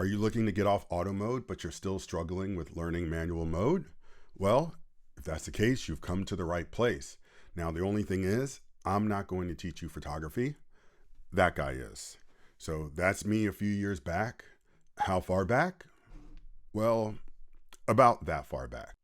Are you looking to get off auto mode, but you're still struggling with learning manual mode? Well, if that's the case, you've come to the right place. Now, the only thing is, I'm not going to teach you photography. That guy is. So that's me a few years back. How far back? Well, about that far back.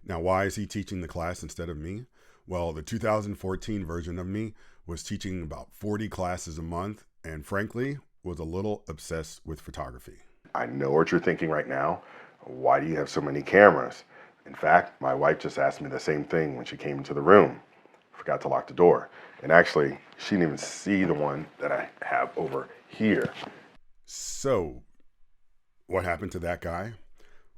Now, why is he teaching the class instead of me? Well, the 2014 version of me was teaching about 40 classes a month, and frankly, was a little obsessed with photography. I know what you're thinking right now. Why do you have so many cameras? In fact, my wife just asked me the same thing when she came into the room. Forgot to lock the door. And actually, she didn't even see the one that I have over here. So, what happened to that guy?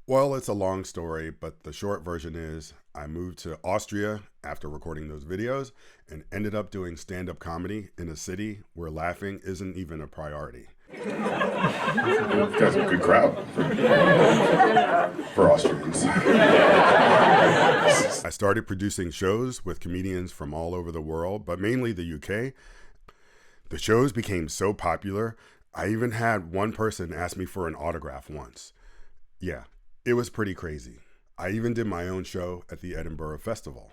Well, it's a long story, but the short version is I moved to Austria after recording those videos and ended up doing stand-up comedy in a city where laughing isn't even a priority. You guys are a good crowd for Austrians. I started producing shows with comedians from all over the world, but mainly the UK. The shows became so popular, I even had one person ask me for an autograph once. Yeah, it was pretty crazy. I even did my own show at the Edinburgh Festival.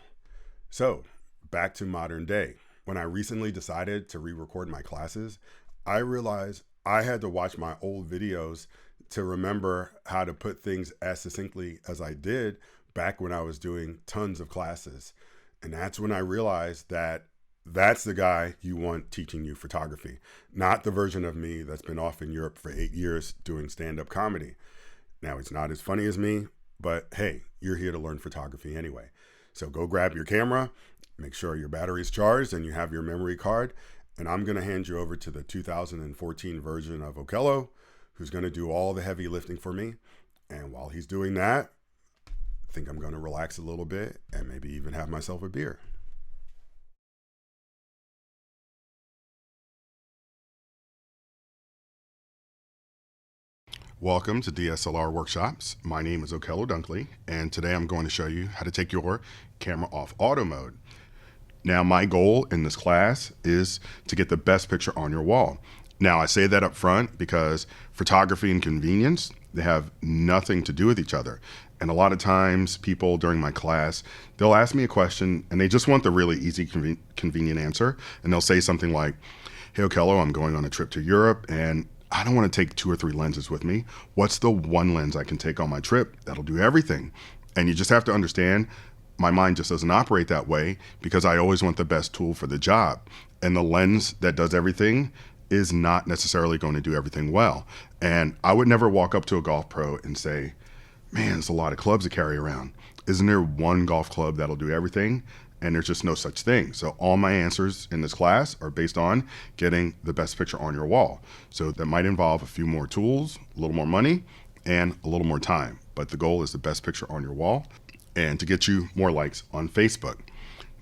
So, back to modern day. When I recently decided to re-record my classes, I realized I had to watch my old videos to remember how to put things as succinctly as I did back when I was doing tons of classes. And that's when I realized that that's the guy you want teaching you photography, not the version of me that's been off in Europe for 8 years doing stand-up comedy. Now, it's not as funny as me, but hey, you're here to learn photography anyway. So go grab your camera, make sure your battery's charged and you have your memory card, and I'm going to hand you over to the 2014 version of Okello, who's going to do all the heavy lifting for me. And while he's doing that, I think I'm going to relax a little bit and maybe even have myself a beer. Welcome to DSLR Workshops. My name is Okello Dunkley, and today I'm going to show you how to take your camera off auto mode. Now, my goal in this class is to get the best picture on your wall. Now, I say that up front because photography and convenience, they have nothing to do with each other. And a lot of times people during my class, they'll ask me a question and they just want the really easy, convenient answer. And they'll say something like, "Hey, Okello, I'm going on a trip to Europe and I don't want to take 2 or 3 lenses with me. What's the one lens I can take on my trip that'll do everything?" And you just have to understand, my mind just doesn't operate that way because I always want the best tool for the job. And the lens that does everything is not necessarily going to do everything well. And I would never walk up to a golf pro and say, "Man, there's a lot of clubs to carry around. Isn't there one golf club that'll do everything?" And there's just no such thing. So all my answers in this class are based on getting the best picture on your wall. So that might involve a few more tools, a little more money, and a little more time. But the goal is the best picture on your wall and to get you more likes on Facebook.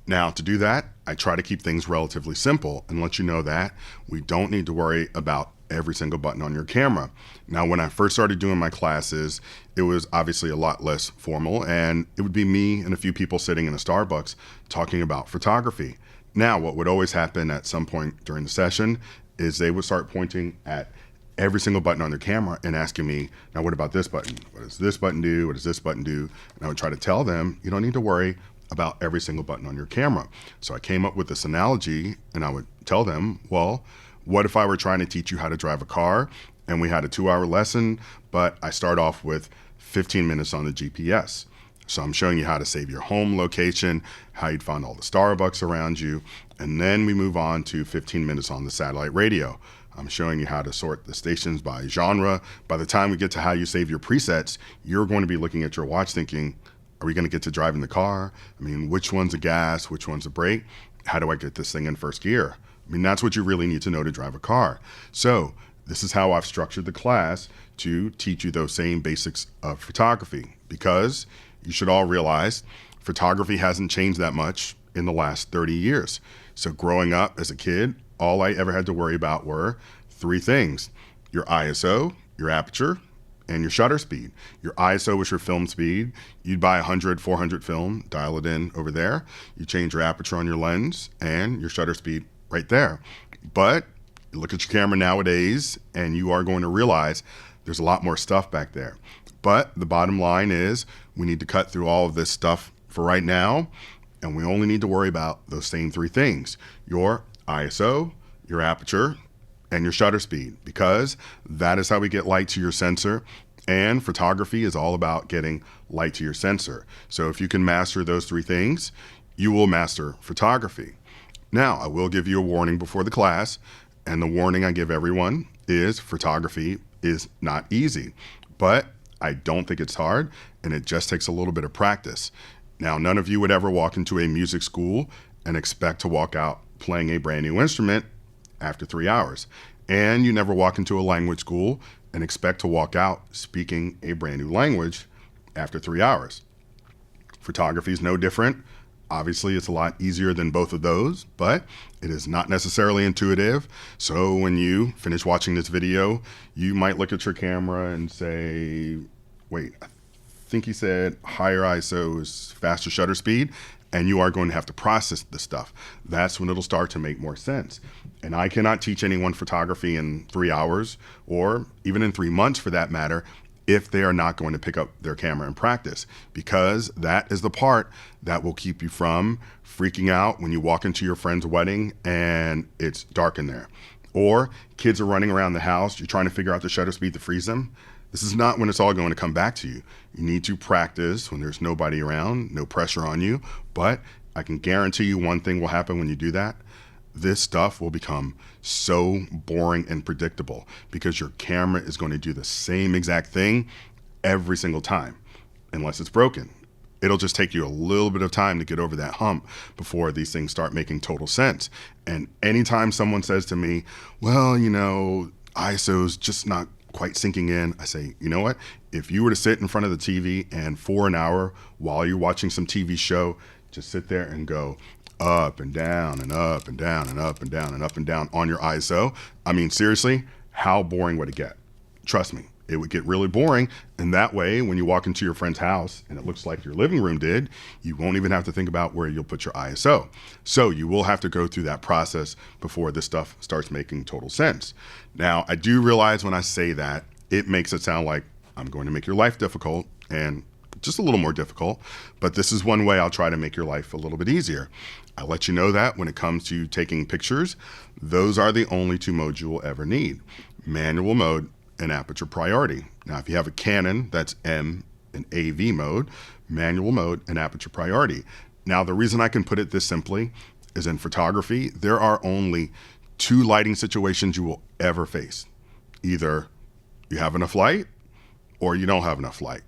Now, to do that, I try to keep things relatively simple and let you know that we don't need to worry about every single button on your camera. Now, when I first started doing my classes, it was obviously a lot less formal, and it would be me and a few people sitting in a Starbucks talking about photography. Now, what would always happen at some point during the session is they would start pointing at every single button on their camera and asking me, "Now, what about this button? What does this button do? What does this button do?" And I would try to tell them, you don't need to worry about every single button on your camera. So I came up with this analogy and I would tell them, well, what if I were trying to teach you how to drive a car and we had a 2-hour lesson, but I start off with 15 minutes on the GPS. So I'm showing you how to save your home location, how you'd find all the Starbucks around you, and then we move on to 15 minutes on the satellite radio. I'm showing you how to sort the stations by genre. By the time we get to how you save your presets, you're going to be looking at your watch thinking, are we going to get to driving the car? I mean, which one's a gas? Which one's a brake? How do I get this thing in first gear? I mean, that's what you really need to know to drive a car. So this is how I've structured the class to teach you those same basics of photography, because you should all realize photography hasn't changed that much in the last 30 years. So growing up as a kid, all I ever had to worry about were 3 things: your ISO, your aperture, and your shutter speed. Your ISO was your film speed. You'd buy 100, 400 film, dial it in over there. You change your aperture on your lens and your shutter speed right there. But look at your camera nowadays and you are going to realize There's a lot more stuff back there. But the bottom line is we need to cut through all of this stuff for right now, and we only need to worry about those same three things: your ISO, your aperture, and your shutter speed, because that is how we get light to your sensor. And photography is all about getting light to your sensor. So if you can master those three things, you will master photography. Now, I will give you a warning before the class, and the warning I give everyone is photography is not easy, but I don't think it's hard, and it just takes a little bit of practice. Now, none of you would ever walk into a music school and expect to walk out playing a brand new instrument after 3 hours. And you never walk into a language school and expect to walk out speaking a brand new language after 3 hours. Photography is no different. Obviously, it's a lot easier than both of those, but it is not necessarily intuitive. So when you finish watching this video, you might look at your camera and say, wait, I think he said higher ISO is faster shutter speed, and you are going to have to process this stuff. That's when it'll start to make more sense. And I cannot teach anyone photography in 3 hours, or even in 3 months for that matter, if they are not going to pick up their camera and practice, because that is the part that will keep you from freaking out when you walk into your friend's wedding and it's dark in there. Or kids are running around the house, you're trying to figure out the shutter speed to freeze them. This is not when it's all going to come back to you. You need to practice when there's nobody around, no pressure on you. But I can guarantee you one thing will happen when you do that. This stuff will become so boring and predictable because your camera is going to do the same exact thing every single time, unless it's broken. It'll just take you a little bit of time to get over that hump before these things start making total sense. And anytime someone says to me, well, you know, ISO's just not quite sinking in, I say, you know what? If you were to sit in front of the TV and for an hour while you're watching some TV show, just sit there and go up and down and up and down and up and down and up and down on your ISO. I mean, seriously, how boring would it get? Trust me, it would get really boring. And that way, when you walk into your friend's house and it looks like your living room did, you won't even have to think about where you'll put your ISO. So you will have to go through that process before this stuff starts making total sense. Now, I do realize when I say that, it makes it sound like I'm going to make your life difficult, and just a little more difficult, but this is one way I'll try to make your life a little bit easier. I'll let you know that when it comes to taking pictures, those are the only two modes you will ever need: manual mode and aperture priority. Now, if you have a Canon, that's M and AV mode, manual mode and aperture priority. Now, the reason I can put it this simply is in photography, there are only two lighting situations you will ever face. Either you have enough light or you don't have enough light.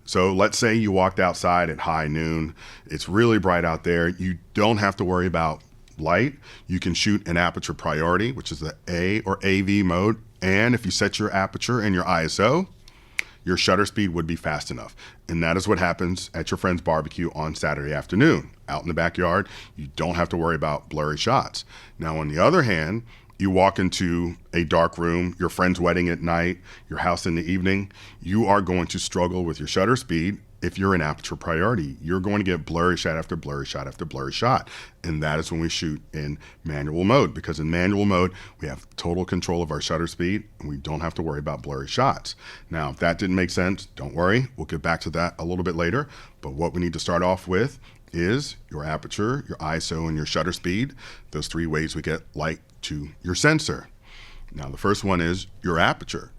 So let's say you walked outside at high noon. It's really bright out there. You don't have to worry about light. You can shoot an aperture priority, which is the A or AV mode. And if you set your aperture and your ISO, your shutter speed would be fast enough. And that is what happens at your friend's barbecue on Saturday afternoon. Out in the backyard, you don't have to worry about blurry shots. Now, on the other hand, you walk into a dark room, your friend's wedding at night, your house in the evening, you are going to struggle with your shutter speed. If you're in aperture priority, you're going to get blurry shot after blurry shot after blurry shot. And that is when we shoot in manual mode, because in manual mode, we have total control of our shutter speed and we don't have to worry about blurry shots. Now, if that didn't make sense, don't worry. We'll get back to that a little bit later. But what we need to start off with is your aperture, your ISO, and your shutter speed. Those three ways we get light to your sensor. Now, the first one is your aperture.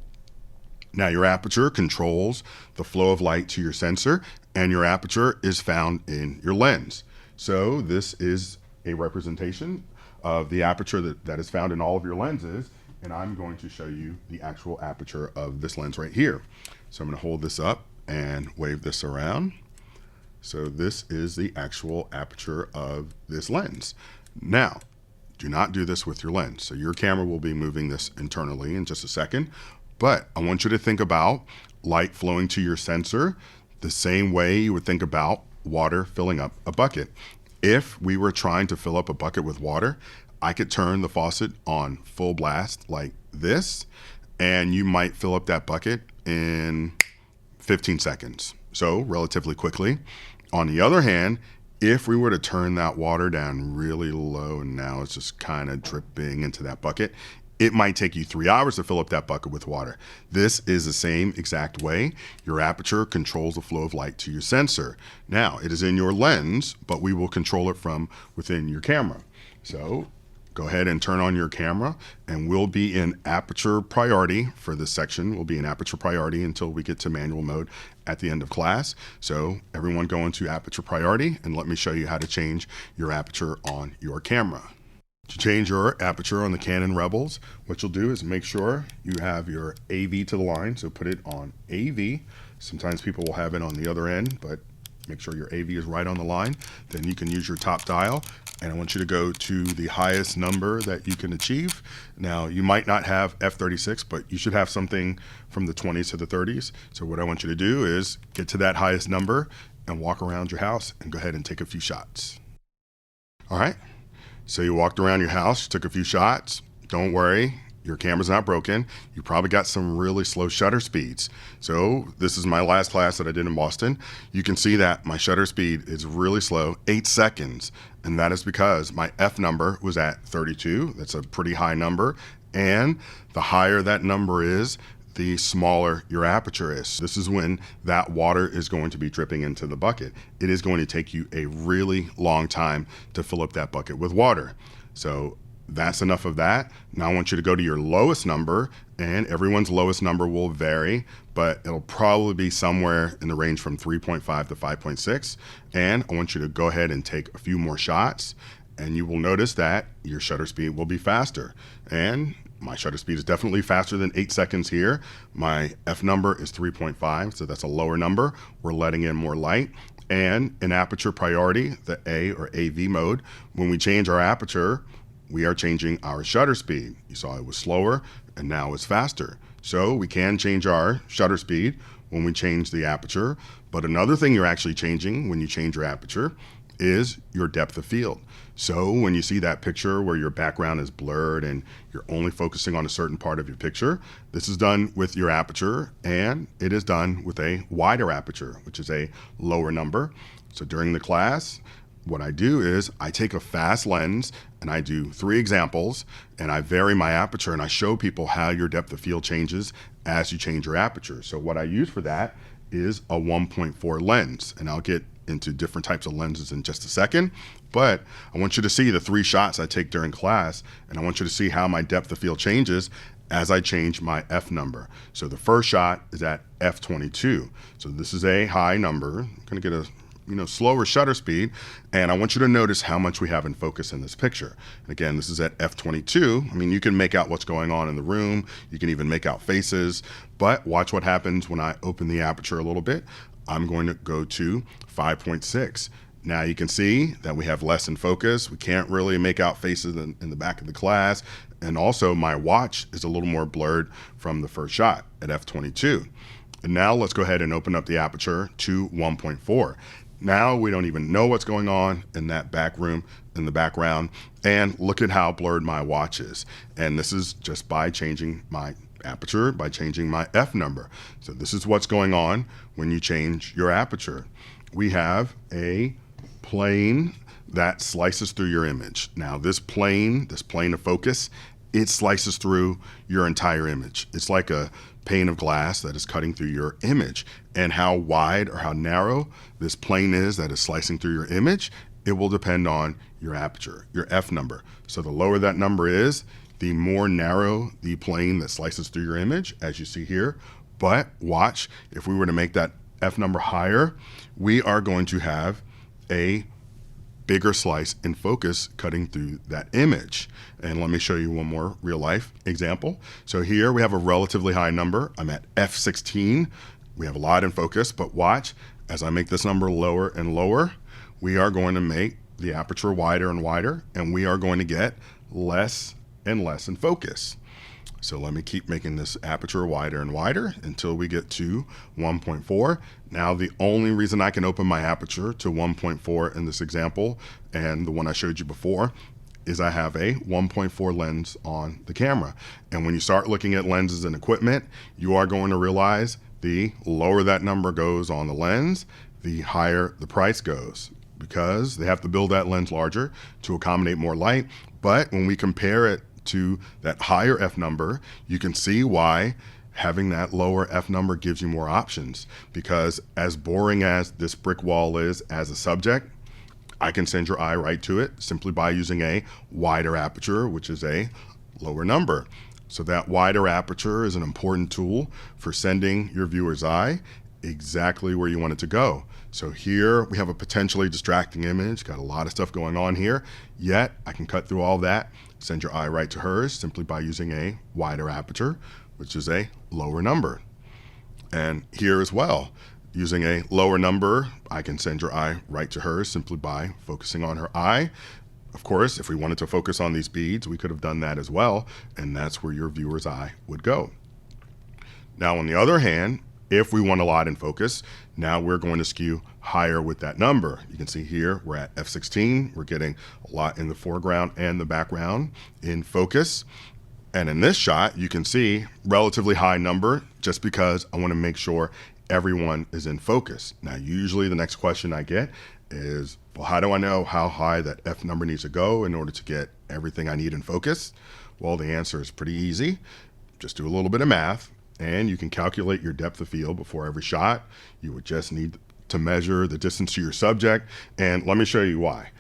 Now, your aperture controls the flow of light to your sensor, and your aperture is found in your lens. So this is a representation of the aperture that is found in all of your lenses, and I'm going to show you the actual aperture of this lens right here. So I'm going to hold this up and wave this around. So this is the actual aperture of this lens. Now, do not do this with your lens. So your camera will be moving this internally in just a second, but I want you to think about light flowing to your sensor the same way you would think about water filling up a bucket. If we were trying to fill up a bucket with water, I could turn the faucet on full blast like this, and you might fill up that bucket in 15 seconds. So relatively quickly. On the other hand, if we were to turn that water down really low and now it's just kind of dripping into that bucket, it might take you 3 hours to fill up that bucket with water. This is the same exact way your aperture controls the flow of light to your sensor. Now, it is in your lens, but we will control it from within your camera. So go ahead and turn on your camera, and we'll be in aperture priority for this section. We'll be in aperture priority until we get to manual mode at the end of class. So everyone go into aperture priority, and let me show you how to change your aperture on your camera. To change your aperture on the Canon Rebels, what you'll do is make sure you have your AV to the line. So put it on AV. Sometimes people will have it on the other end, but make sure your AV is right on the line. Then you can use your top dial, and I want you to go to the highest number that you can achieve. Now, you might not have f36, but you should have something from the 20s to the 30s. So what I want you to do is get to that highest number and walk around your house and go ahead and take a few shots. All right. So you walked around your house, took a few shots. Don't worry, your camera's not broken. You probably got some really slow shutter speeds. So this is my last class that I did in Boston. You can see that my shutter speed is really slow, 8 seconds. And that is because my F number was at 32. That's a pretty high number. And the higher that number is, the smaller your aperture is. This is when that water is going to be dripping into the bucket. It is going to take you a really long time to fill up that bucket with water. So that's enough of that. Now I want you to go to your lowest number, and everyone's lowest number will vary, but it'll probably be somewhere in the range from 3.5 to 5.6. And I want you to go ahead and take a few more shots, and you will notice that your shutter speed will be faster. And my shutter speed is definitely faster than 8 seconds here. My F number is 3.5, so that's a lower number. We're letting in more light. And in aperture priority, the A or AV mode, when we change our aperture, we are changing our shutter speed. You saw it was slower, and now it's faster. So we can change our shutter speed when we change the aperture. But another thing you're actually changing when you change your aperture is your depth of field. So when you see that picture where your background is blurred and you're only focusing on a certain part of your picture, this is done with your aperture, and it is done with a wider aperture, which is a lower number. So during the class, what I do is I take a fast lens and I do 3 examples, and I vary my aperture, and I show people how your depth of field changes as you change your aperture. So what I use for that is a 1.4 lens, and I'll get into different types of lenses in just a second, but I want you to see the 3 shots I take during class, and I want you to see how my depth of field changes as I change my F number. So the first shot is at f22. So this is a high number. I'm gonna get a slower shutter speed, and I want you to notice how much we have in focus in this picture. And again, this is at f22. I mean, you can make out what's going on in the room. You can even make out faces, but watch what happens when I open the aperture a little bit. I'm going to go to 5.6. Now you can see that we have less in focus. We can't really make out faces in the back of the class. And also my watch is a little more blurred from the first shot at f22. And now let's go ahead and open up the aperture to 1.4. Now we don't even know what's going on in that back room in the background. And look at how blurred my watch is. And this is just by changing my aperture, by changing my F number. So this is what's going on when you change your aperture. We have a plane that slices through your image. Now this plane of focus, it slices through your entire image. It's like a pane of glass that is cutting through your image. And how wide or how narrow this plane is that is slicing through your image, it will depend on your aperture, your F number. So the lower that number is, the more narrow the plane that slices through your image, as you see here. But watch, if we were to make that F number higher, we are going to have a bigger slice in focus cutting through that image. And let me show you one more real life example. So here we have a relatively high number. I'm at f16. We have a lot in focus, but watch, as I make this number lower and lower, we are going to make the aperture wider and wider, and we are going to get less and less in focus. So let me keep making this aperture wider and wider until we get to 1.4. Now the only reason I can open my aperture to 1.4 in this example, and the one I showed you before, is I have a 1.4 lens on the camera. And when you start looking at lenses and equipment, you are going to realize the lower that number goes on the lens, the higher the price goes, because they have to build that lens larger to accommodate more light. But when we compare it to that higher F number, you can see why having that lower F number gives you more options. Because as boring as this brick wall is as a subject, I can send your eye right to it simply by using a wider aperture, which is a lower number. So that wider aperture is an important tool for sending your viewer's eye exactly where you want it to go. So here we have a potentially distracting image, got a lot of stuff going on here, yet I can cut through all that, send your eye right to hers simply by using a wider aperture, which is a lower number. And here as well, using a lower number, I can send your eye right to hers simply by focusing on her eye. Of course, if we wanted to focus on these beads, we could have done that as well, and that's where your viewer's eye would go. Now, on the other hand, if we want a lot in focus, now we're going to skew higher with that number. You can see here we're at f16. We're getting a lot in the foreground and the background in focus. And in this shot, you can see relatively high number just because I want to make sure everyone is in focus. Now, usually the next question I get is, well, how do I know how high that F number needs to go in order to get everything I need in focus? Well, the answer is pretty easy. Just do a little bit of math, and you can calculate your depth of field before every shot. You would just need to measure the distance to your subject, and let me show you why.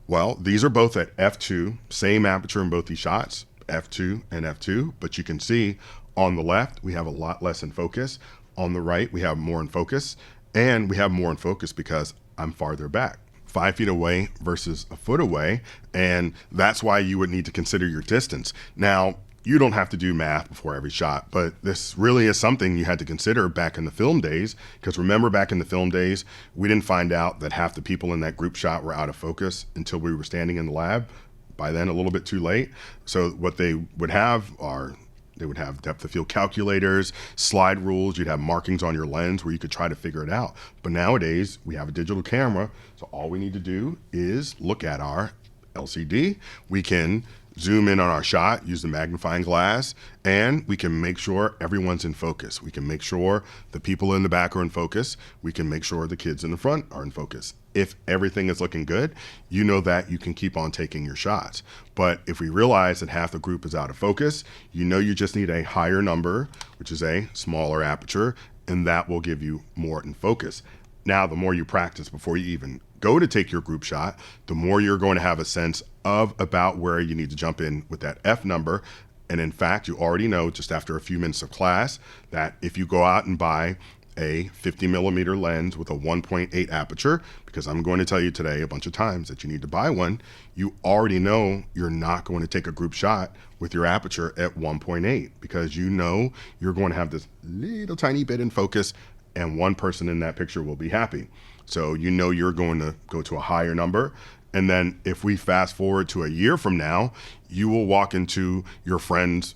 Well, these are both at f2, same aperture in both these shots, f2 and f2, but you can see on the left, we have a lot less in focus. On the right, we have more in focus, and we have more in focus because I'm farther back, 5 feet away versus a foot away, and that's why you would need to consider your distance. Now, you don't have to do math before every shot, but this really is something you had to consider back in the film days, because remember back in the film days, we didn't find out that half the people in that group shot were out of focus until we were standing in the lab. By then, a little bit too late. So what they would have are, they would have depth of field calculators, slide rules, you'd have markings on your lens where you could try to figure it out. But nowadays, we have a digital camera, so all we need to do is look at our LCD. We can zoom in on our shot, use the magnifying glass, and we can make sure everyone's in focus. We can make sure the people in the back are in focus. We can make sure the kids in the front are in focus. If everything is looking good, you know that you can keep on taking your shots. But if we realize that half the group is out of focus, you know you just need a higher number, which is a smaller aperture, and that will give you more in focus. Now, the more you practice before you even go to take your group shot, the more you're going to have a sense of about where you need to jump in with that F number. And in fact, you already know just after a few minutes of class that if you go out and buy a 50 millimeter lens with a 1.8 aperture, because I'm going to tell you today a bunch of times that you need to buy one, you already know you're not going to take a group shot with your aperture at 1.8 because you know you're going to have this little tiny bit in focus and one person in that picture will be happy. So you know you're going to go to a higher number. And then if we fast forward to a year from now, you will walk into your friend's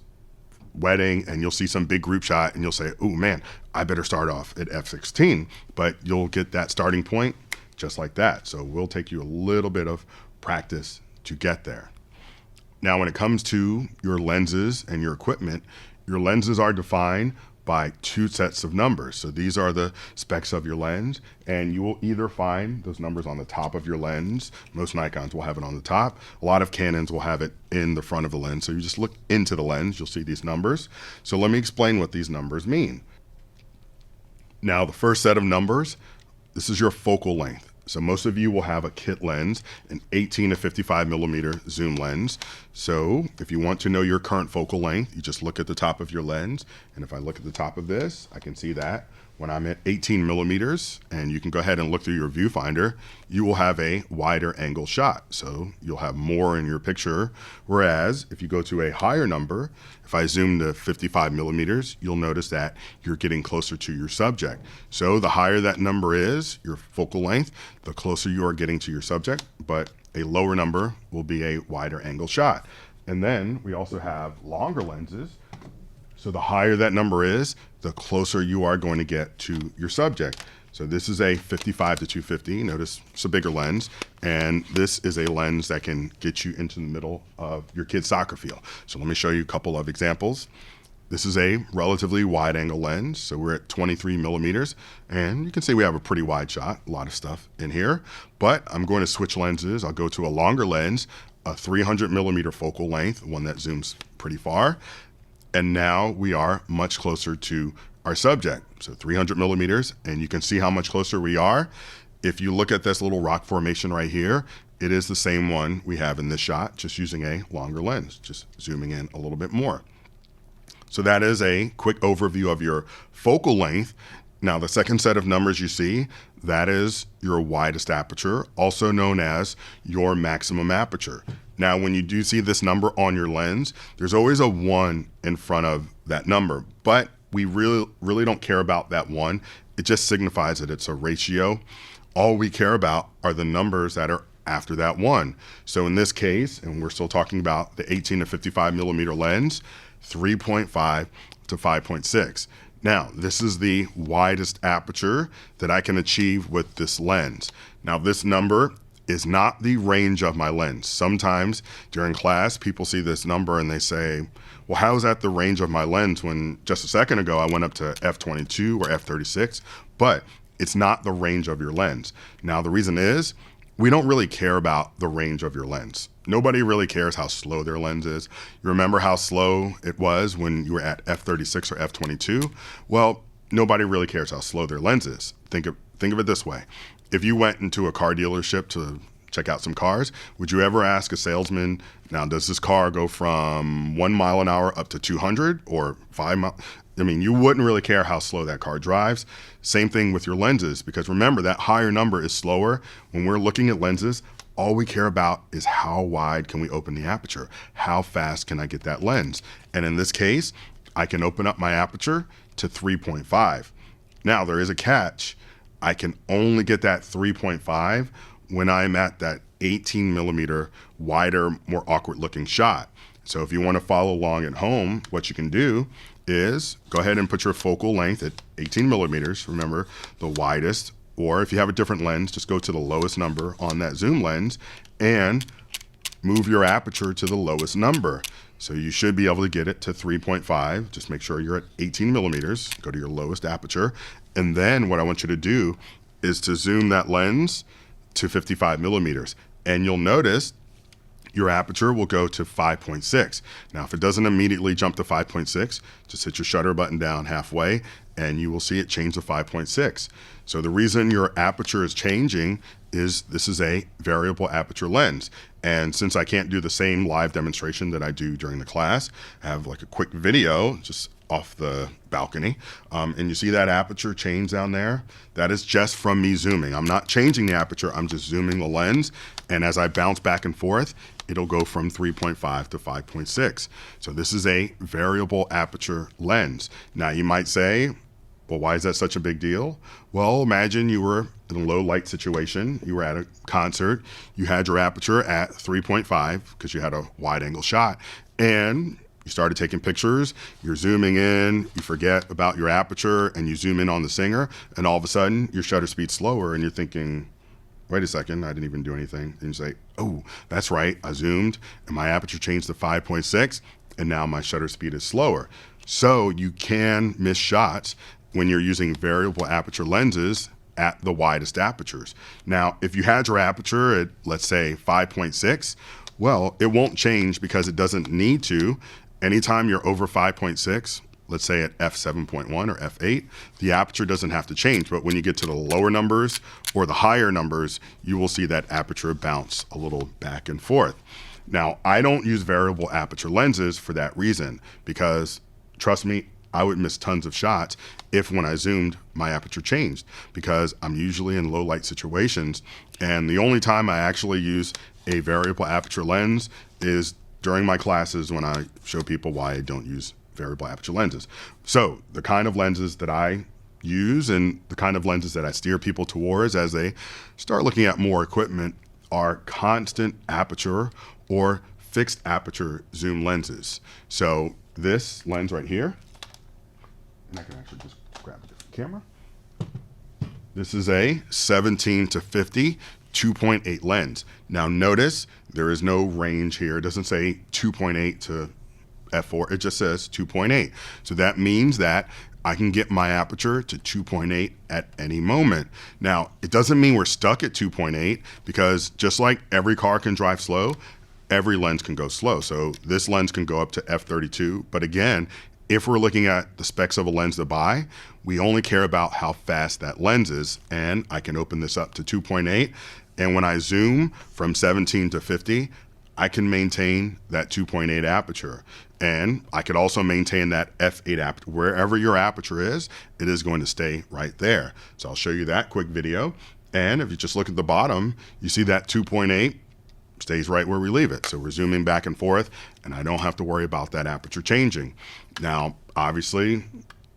wedding and you'll see some big group shot and you'll say, oh man, I better start off at f16. But you'll get that starting point just like that. So we'll take you a little bit of practice to get there. Now, when it comes to your lenses and your equipment, your lenses are defined by two sets of numbers. So these are the specs of your lens, and you will either find those numbers on the top of your lens. Most Nikons will have it on the top. A lot of Canons will have it in the front of the lens. So you just look into the lens, you'll see these numbers. So let me explain what these numbers mean. Now, the first set of numbers, this is your focal length. So most of you will have a kit lens, an 18 to 55 millimeter zoom lens. So if you want to know your current focal length, you just look at the top of your lens. And if I look at the top of this, I can see that when I'm at 18 millimeters, and you can go ahead and look through your viewfinder, you will have a wider angle shot. So you'll have more in your picture. Whereas if you go to a higher number, if I zoom to 55 millimeters, you'll notice that you're getting closer to your subject. So the higher that number is, your focal length, the closer you are getting to your subject, but a lower number will be a wider angle shot. And then we also have longer lenses. So the higher that number is, the closer you are going to get to your subject. So this is a 55 to 250. Notice it's a bigger lens. And this is a lens that can get you into the middle of your kid's soccer field. So let me show you a couple of examples. This is a relatively wide angle lens. So we're at 23 millimeters. And you can see we have a pretty wide shot, a lot of stuff in here. But I'm going to switch lenses. I'll go to a longer lens. a 300 millimeter focal length, one that zooms pretty far. And now we are much closer to our subject. So 300 millimeters, and you can see how much closer we are. If you look at this little rock formation right here, it is the same one we have in this shot, just using a longer lens, just zooming in a little bit more. So that is a quick overview of your focal length. Now, the second set of numbers you see, that is your widest aperture, also known as your maximum aperture. Now, when you do see this number on your lens, there's always a 1 in front of that number, but we really don't care about that 1. It just signifies that it's a ratio. All we care about are the numbers that are after that 1. So in this case, and we're still talking about the 18 to 55 millimeter lens, 3.5 to 5.6. Now, this is the widest aperture that I can achieve with this lens. Now, this number is not the range of my lens. Sometimes during class, people see this number and they say, well, how is that the range of my lens when just a second ago I went up to f/22 or f/36? But it's not the range of your lens. Now, the reason is we don't really care about the range of your lens. Nobody really cares how slow their lens is. You remember how slow it was when you were at f/36 or f/22? Well, nobody really cares how slow their lens is. Think of it this way. If you went into a car dealership to check out some cars, would you ever ask a salesman, now does this car go from 1 mile an hour up to 200 or 5 miles? I mean, you wouldn't really care how slow that car drives. Same thing with your lenses, because remember, that higher number is slower. When we're looking at lenses, all we care about is how wide can we open the aperture? How fast can I get that lens? And in this case, I can open up my aperture to 3.5. Now, there is a catch. I can only get that 3.5 when I'm at that 18 millimeter wider, more awkward looking shot. So if you want to follow along at home, what you can do is go ahead and put your focal length at 18 millimeters, remember, the widest, or if you have a different lens, just go to the lowest number on that zoom lens and move your aperture to the lowest number. So you should be able to get it to 3.5. Just make sure you're at 18 millimeters, go to your lowest aperture. And then what I want you to do is to zoom that lens to 55 millimeters. And you'll notice your aperture will go to 5.6. Now, if it doesn't immediately jump to 5.6, just hit your shutter button down halfway and you will see it change to 5.6. So the reason your aperture is changing is this is a variable aperture lens. And since I can't do the same live demonstration that I do during the class, I have like a quick video just off the balcony. And you see that aperture change down there? That is just from me zooming. I'm not changing the aperture, I'm just zooming the lens. And as I bounce back and forth, it'll go from 3.5 to 5.6. So this is a variable aperture lens. Now you might say, well, why is that such a big deal? Well, imagine you were in a low light situation, you were at a concert, you had your aperture at 3.5 because you had a wide angle shot, and you started taking pictures, you're zooming in, you forget about your aperture, and you zoom in on the singer, and all of a sudden your shutter speed's slower, and you're thinking, wait a second, I didn't even do anything. And you say, oh, that's right, I zoomed, and my aperture changed to 5.6, and now my shutter speed is slower. So you can miss shots when you're using variable aperture lenses at the widest apertures. Now, if you had your aperture at, let's say, 5.6, well, it won't change because it doesn't need to. Anytime you're over 5.6, let's say at f7.1 or f8, the aperture doesn't have to change. But when you get to the lower numbers or the higher numbers, you will see that aperture bounce a little back and forth. Now, I don't use variable aperture lenses for that reason, because trust me, I would miss tons of shots if when I zoomed, my aperture changed, because I'm usually in low light situations. And the only time I actually use a variable aperture lens is during my classes when I show people why I don't use variable aperture lenses. So the kind of lenses that I use and the kind of lenses that I steer people towards as they start looking at more equipment are constant aperture or fixed aperture zoom lenses. So this lens right here, and I can actually just grab a different camera. This is a 17 to 50 2.8 lens. Now notice there is no range here. It doesn't say 2.8 to f4, it just says 2.8. So that means that I can get my aperture to 2.8 at any moment. Now, it doesn't mean we're stuck at 2.8, because just like every car can drive slow, every lens can go slow. So this lens can go up to f32. But again, if we're looking at the specs of a lens to buy, we only care about how fast that lens is. And I can open this up to 2.8. And when I zoom from 17 to 50, I can maintain that 2.8 aperture. And I could also maintain that f8 aperture. Wherever your aperture is, it is going to stay right there. So I'll show you that quick video. And if you just look at the bottom, you see that 2.8 stays right where we leave it. So we're zooming back and forth, and I don't have to worry about that aperture changing. Now, obviously,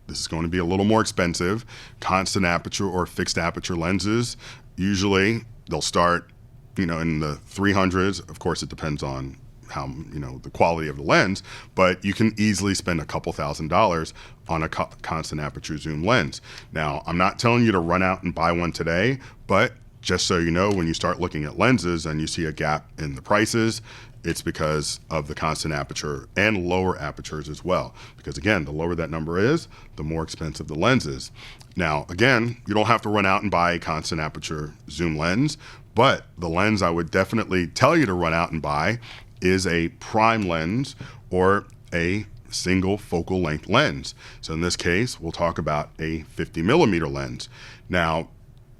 this is going to be a little more expensive. Constant aperture or fixed aperture lenses, usually they'll start, in the 300s. Of course, it depends on how, the quality of the lens, but you can easily spend a couple $1,000s on a constant aperture zoom lens. Now, I'm not telling you to run out and buy one today, but just so you know, when you start looking at lenses and you see a gap in the prices, it's because of the constant aperture and lower apertures as well. Because again, the lower that number is, the more expensive the lens is. Now, again, you don't have to run out and buy a constant aperture zoom lens, but the lens I would definitely tell you to run out and buy is a prime lens or a single focal length lens. So in this case, we'll talk about a 50mm lens. Now,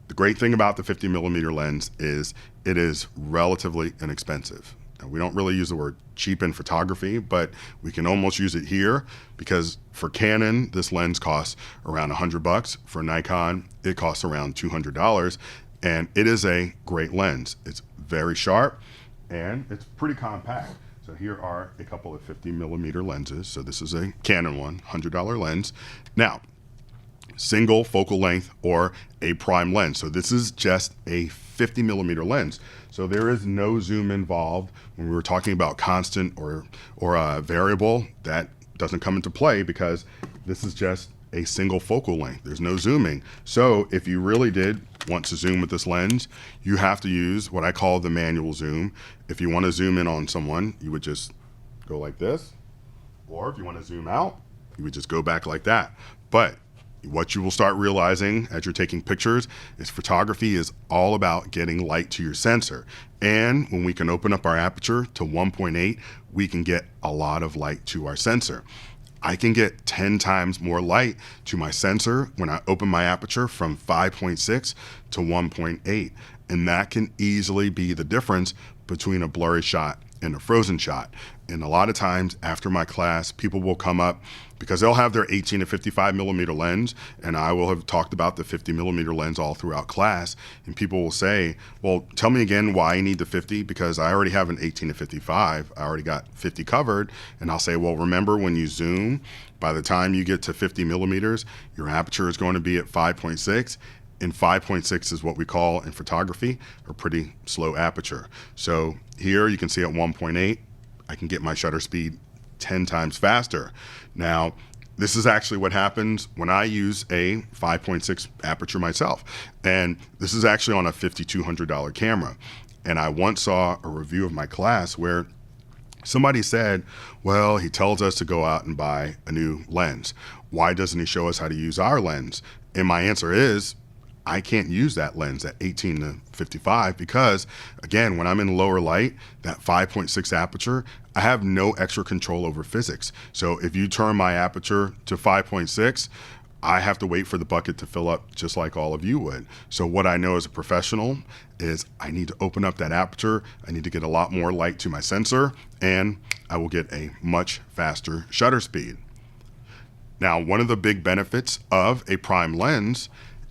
the great thing about the 50mm lens is it is relatively inexpensive. Now, we don't really use the word cheap in photography, but we can almost use it here because for Canon, this lens costs around $100. For Nikon, it costs around $200, and it is a great lens. It's very sharp and it's pretty compact. So here are a couple of 50mm lenses. So this is a Canon one, $100 lens. Now, single focal length or a prime lens. So this is just a 50mm lens. So there is no zoom involved. When we were talking about constant or variable, that doesn't come into play because this is just a single focal length. There's no zooming. So if you really did want to zoom with this lens, you have to use what I call the manual zoom. If you want to zoom in on someone, you would just go like this. Or if you want to zoom out, you would just go back like that. But what you will start realizing as you're taking pictures is photography is all about getting light to your sensor. And when we can open up our aperture to 1.8, we can get a lot of light to our sensor. I can get 10 times more light to my sensor when I open my aperture from 5.6 to 1.8. And that can easily be the difference between a blurry shot and a frozen shot. And a lot of times after my class, people will come up because they'll have their 18 to 55mm lens, and I will have talked about the 50mm lens all throughout class, and people will say, well, tell me again why I need the 50, because I already have an 18 to 55. I already got 50 covered. And I'll say, well, remember when you zoom, by the time you get to 50mm, your aperture is going to be at 5.6. And 5.6 is what we call in photography a pretty slow aperture. So here you can see at 1.8, I can get my shutter speed 10 times faster. Now, this is actually what happens when I use a 5.6 aperture myself. And this is actually on a $5,200 camera. And I once saw a review of my class where somebody said, well, he tells us to go out and buy a new lens. Why doesn't he show us how to use our lens? And my answer is, I can't use that lens at 18 to 55 because, again, when I'm in lower light, that 5.6 aperture, I have no extra control over physics. So if you turn my aperture to 5.6, I have to wait for the bucket to fill up just like all of you would. So what I know as a professional is I need to open up that aperture. I need to get a lot more light to my sensor, and I will get a much faster shutter speed. Now, one of the big benefits of a prime lens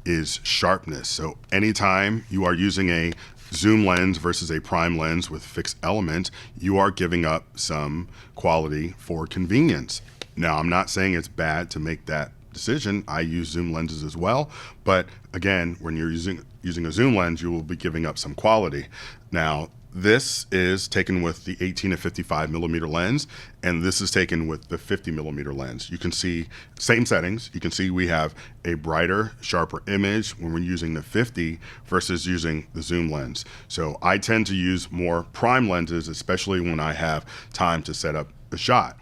is sharpness. So anytime you are using a zoom lens versus a prime lens with fixed elements, you are giving up some quality for convenience. Now, I'm not saying it's bad to make that decision. I use zoom lenses as well, but again, when you're using a zoom lens, you will be giving up some quality. Now, this is taken with the 18 to 55mm lens, and this is taken with the 50mm lens. You can see same settings. You can see we have a brighter, sharper image when we're using the 50 versus using the zoom lens. So I tend to use more prime lenses, especially when I have time to set up a shot.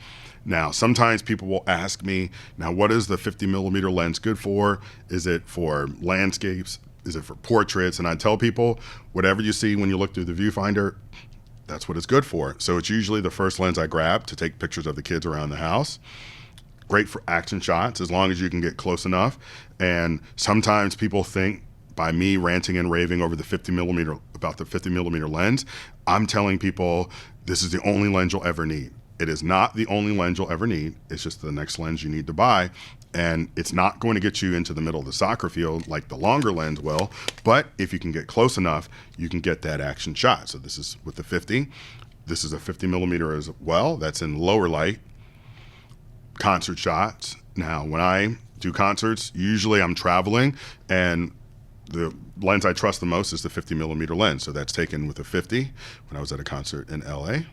Now, sometimes people will ask me, now what is the 50mm lens good for? Is it for landscapes? Is it for portraits? And I tell people, whatever you see when you look through the viewfinder, that's what it's good for. So it's usually the first lens I grab to take pictures of the kids around the house. Great for action shots as long as you can get close enough. And sometimes people think by me ranting and raving over the 50 millimeter lens, I'm telling people this is the only lens you'll ever need. It is not the only lens you'll ever need. It's just the next lens you need to buy. And it's not going to get you into the middle of the soccer field like the longer lens will, but if you can get close enough, you can get that action shot. So this is with the 50. This is a 50 millimeter as well. That's in lower light. Concert shots. Now, when I do concerts, usually I'm traveling, and the lens I trust the most is the 50 millimeter lens. So that's taken with a 50 when I was at a concert in LA.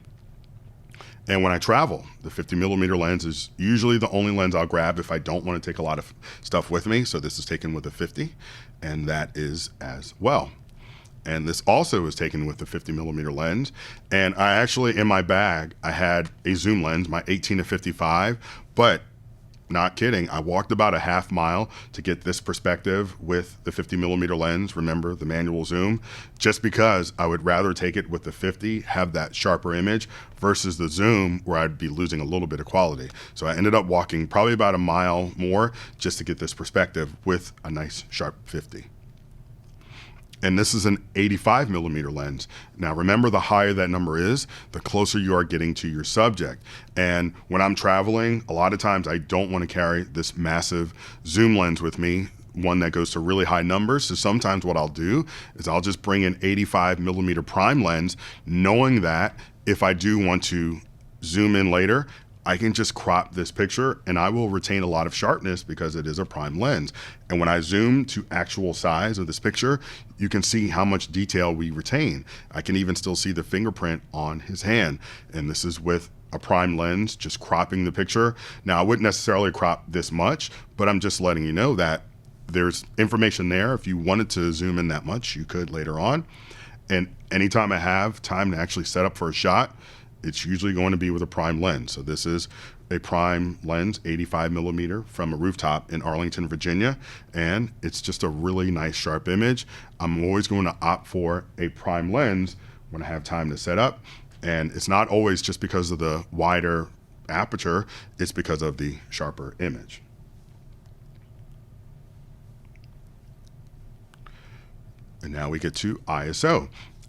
And when I travel, the 50 millimeter lens is usually the only lens I'll grab if I don't want to take a lot of stuff with me. So this is taken with a 50, and that is as well. And this also is taken with the 50 millimeter lens. And I actually, in my bag, I had a zoom lens, my 18-55, but not kidding, I walked about a half mile to get this perspective with the 50 millimeter lens, remember the manual zoom, just because I would rather take it with the 50, have that sharper image versus the zoom where I'd be losing a little bit of quality. So I ended up walking probably about a mile more just to get this perspective with a nice sharp 50. And this is an 85 millimeter lens. Now remember, the higher that number is, the closer you are getting to your subject. And when I'm traveling, a lot of times I don't want to carry this massive zoom lens with me, one that goes to really high numbers. So sometimes what I'll do is I'll just bring an 85 millimeter prime lens, knowing that if I do want to zoom in later, I can just crop this picture and I will retain a lot of sharpness because it is a prime lens. And when I zoom to actual size of this picture, you can see how much detail we retain. I can even still see the fingerprint on his hand. And this is with a prime lens, just cropping the picture. Now, I wouldn't necessarily crop this much, but I'm just letting you know that there's information there. If you wanted to zoom in that much, you could later on. And anytime I have time to actually set up for a shot, it's usually going to be with a prime lens. So this is a prime lens, 85 millimeter from a rooftop in Arlington, Virginia. And it's just a really nice sharp image. I'm always going to opt for a prime lens when I have time to set up. And it's not always just because of the wider aperture, it's because of the sharper image. And now we get to ISO.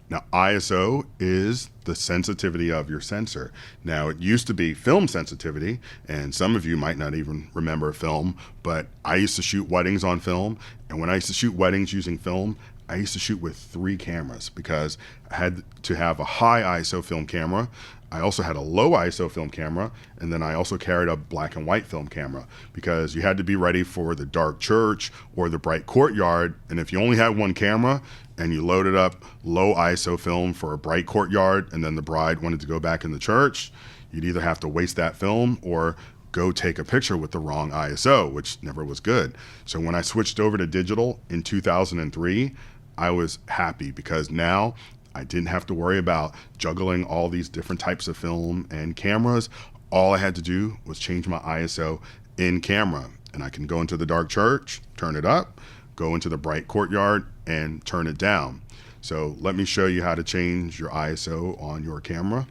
Now, ISO is the sensitivity of your sensor. Now, it used to be film sensitivity, and some of you might not even remember film, but I used to shoot weddings on film, and when I used to shoot weddings using film, I used to shoot with 3 cameras because I had to have a high ISO film camera. I also had a low ISO film camera, and then I also carried a black and white film camera because you had to be ready for the dark church or the bright courtyard. And if you only had one camera and you loaded up low ISO film for a bright courtyard and then the bride wanted to go back in the church, you'd either have to waste that film or go take a picture with the wrong ISO, which never was good. So when I switched over to digital in 2003, I was happy because now I didn't have to worry about juggling all these different types of film and cameras. All I had to do was change my ISO in camera, and I can go into the dark church, turn it up, go into the bright courtyard, and turn it down. So let me show you how to change your ISO on your camera.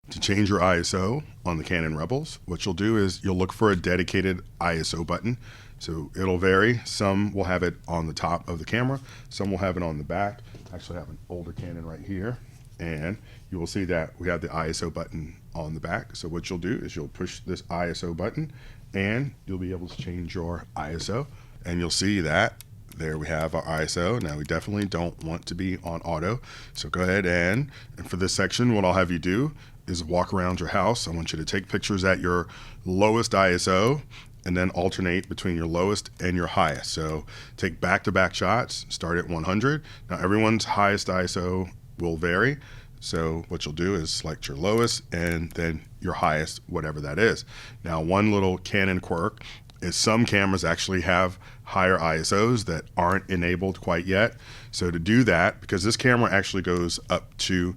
To change your ISO on the Canon Rebels, what you'll do is you'll look for a dedicated ISO button. So it'll vary. Some will have it on the top of the camera, some will have it on the back. I actually have an older Canon right here, and you will see that we have the ISO button on the back. So what you'll do is you'll push this ISO button and you'll be able to change your ISO, and you'll see that there we have our ISO. Now we definitely don't want to be on auto. So go ahead and for this section, what I'll have you do is walk around your house. I want you to take pictures at your lowest ISO and then alternate between your lowest and your highest. So take back-to-back shots, start at 100. Now everyone's highest ISO will vary. So what you'll do is select your lowest and then your highest, whatever that is. Now, one little Canon quirk is some cameras actually have higher ISOs that aren't enabled quite yet. So to do that, because this camera actually goes up to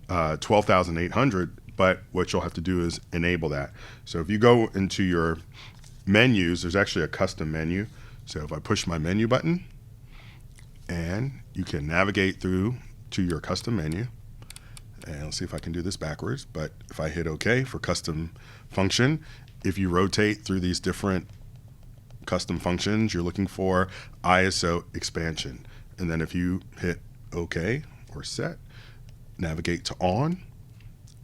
12,800, but what you'll have to do is enable that. So if you go into your menus, there's actually a custom menu. So if I push my menu button, and you can navigate through to your custom menu, And let's see if I can do this backwards, but if I hit OK for custom function, if you rotate through these different custom functions, you're looking for ISO expansion. And then if you hit OK or set, navigate to on.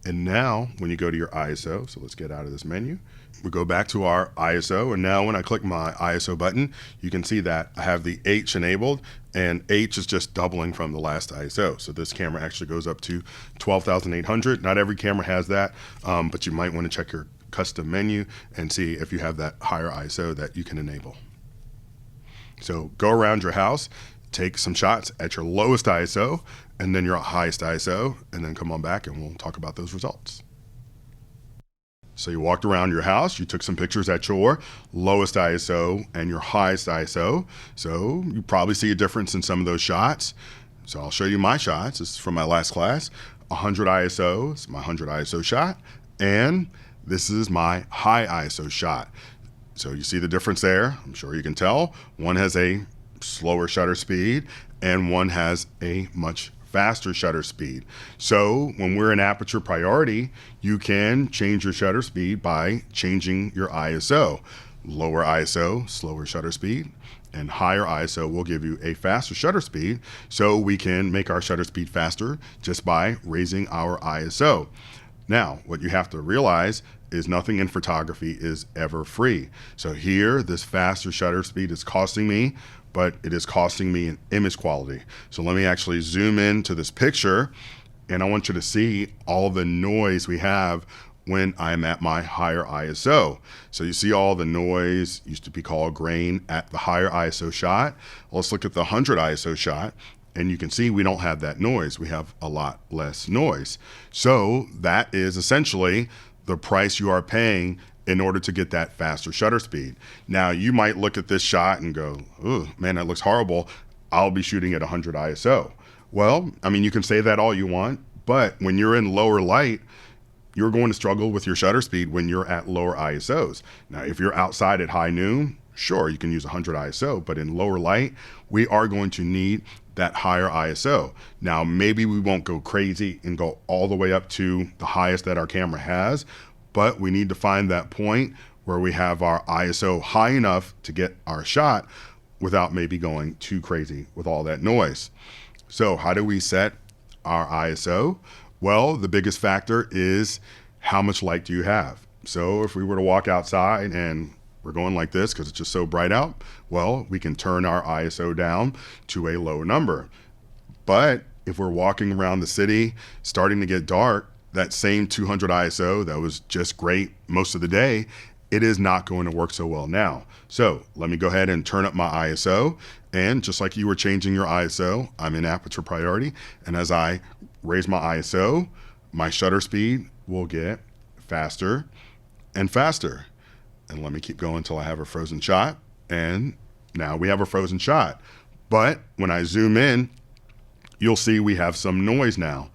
And now when you go to your ISO, so let's get out of this menu, we go back to our ISO. And now when I click my ISO button, you can see that I have the H enabled, and H is just doubling from the last ISO. So this camera actually goes up to 12,800. Not every camera has that, but you might want to check your custom menu and see if you have that higher ISO that you can enable. So go around your house, take some shots at your lowest ISO and then your highest ISO, and then come on back and we'll talk about those results. So you walked around your house, you took some pictures at your lowest ISO and your highest ISO. So you probably see a difference in some of those shots. So I'll show you my shots. This is from my last class. 100 ISO is my 100 ISO shot, and this is my high ISO shot. So you see the difference there. I'm sure you can tell. One has a slower shutter speed and one has a much faster shutter speed. So when we're in aperture priority, you can change your shutter speed by changing your ISO. Lower ISO, slower shutter speed, and higher ISO will give you a faster shutter speed. So we can make our shutter speed faster just by raising our ISO. Now, what you have to realize is nothing in photography is ever free. So here, this faster shutter speed is costing me, but it is costing me in image quality. So let me actually zoom into this picture, and I want you to see all the noise we have when I'm at my higher ISO. So you see all the noise, used to be called grain, at the higher ISO shot. Let's look at the 100 ISO shot, and you can see we don't have that noise. We have a lot less noise. So that is essentially the price you are paying in order to get that faster shutter speed. Now you might look at this shot and go, oh man, that looks horrible. I'll be shooting at 100 ISO. Well, I mean, you can say that all you want, but when you're in lower light, you're going to struggle with your shutter speed when you're at lower ISOs. Now, if you're outside at high noon, sure, you can use 100 ISO, but in lower light, we are going to need that higher ISO. Now, maybe we won't go crazy and go all the way up to the highest that our camera has, but we need to find that point where we have our ISO high enough to get our shot without maybe going too crazy with all that noise. So how do we set our ISO? Well, the biggest factor is how much light do you have? So if we were to walk outside and we're going like this because it's just so bright out, well, we can turn our ISO down to a low number. But if we're walking around the city, starting to get dark, that same 200 ISO that was just great most of the day, it is not going to work so well now. So let me go ahead and turn up my ISO. And just like you were changing your ISO, I'm in aperture priority. And as I raise my ISO, my shutter speed will get faster and faster. And let me keep going until I have a frozen shot. And now we have a frozen shot. But when I zoom in, you'll see we have some noise now.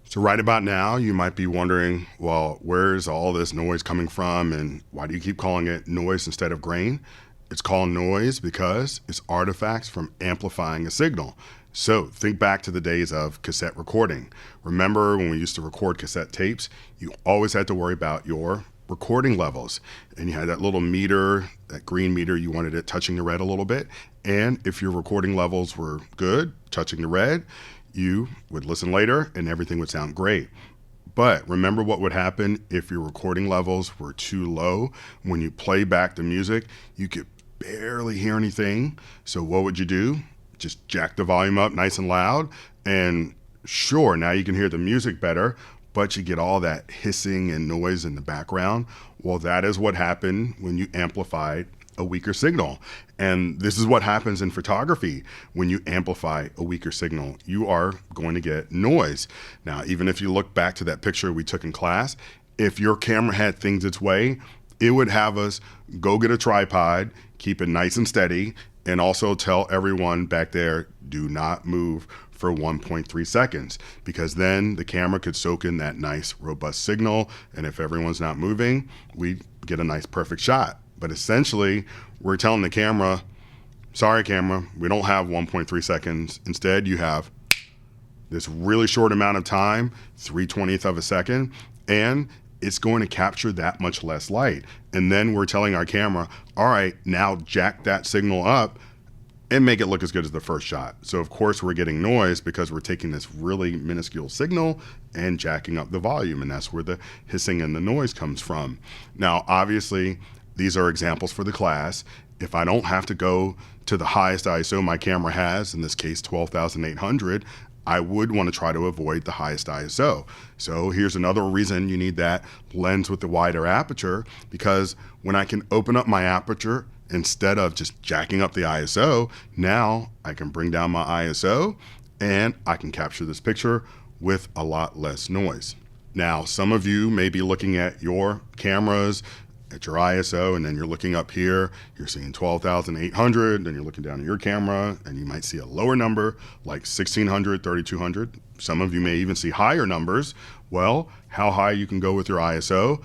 So right about now, you might be wondering, well, where's all this noise coming from? And why do you keep calling it noise instead of grain? It's called noise because it's artifacts from amplifying a signal. So think back to the days of cassette recording. Remember when we used to record cassette tapes, you always had to worry about your recording levels. And you had that little meter, that green meter, you wanted it touching the red a little bit. And if your recording levels were good, touching the red, you would listen later and everything would sound great. But remember what would happen if your recording levels were too low? When you play back the music, you could barely hear anything. So what would you do? Just jack the volume up nice and loud. And sure, now you can hear the music better, but you get all that hissing and noise in the background. Well, that is what happened when you amplified a weaker signal. And this is what happens in photography. When you amplify a weaker signal, you are going to get noise. Now, even if you look back to that picture we took in class, if your camera had things its way, it would have us go get a tripod, keep it nice and steady, and also tell everyone back there, do not move for 1.3 seconds, because then the camera could soak in that nice robust signal. And if everyone's not moving, we get a nice perfect shot. But essentially, we're telling the camera, sorry camera, we don't have 1.3 seconds. Instead, you have this really short amount of time, 3/20th of a second, and it's going to capture that much less light. And then we're telling our camera, all right, now jack that signal up and make it look as good as the first shot. So of course we're getting noise because we're taking this really minuscule signal and jacking up the volume, and that's where the hissing and the noise comes from. Now, obviously, these are examples for the class. If I don't have to go to the highest ISO my camera has, in this case 12,800, I would want to try to avoid the highest ISO. So here's another reason you need that lens with the wider aperture, because when I can open up my aperture instead of just jacking up the ISO, now I can bring down my ISO and I can capture this picture with a lot less noise. Now, some of you may be looking at your cameras at your ISO, and then you're looking up here, you're seeing 12,800, then you're looking down at your camera and you might see a lower number like 1,600, 3,200. Some of you may even see higher numbers. Well, how high you can go with your ISO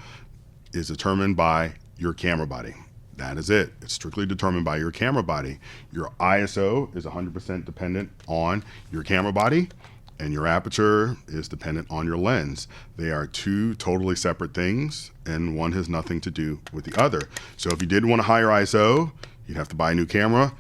is determined by your camera body. That is it. It's strictly determined by your camera body. Your ISO is 100% dependent on your camera body, and your aperture is dependent on your lens. They are two totally separate things, and one has nothing to do with the other. So if you did want a higher ISO, you'd have to buy a new camera.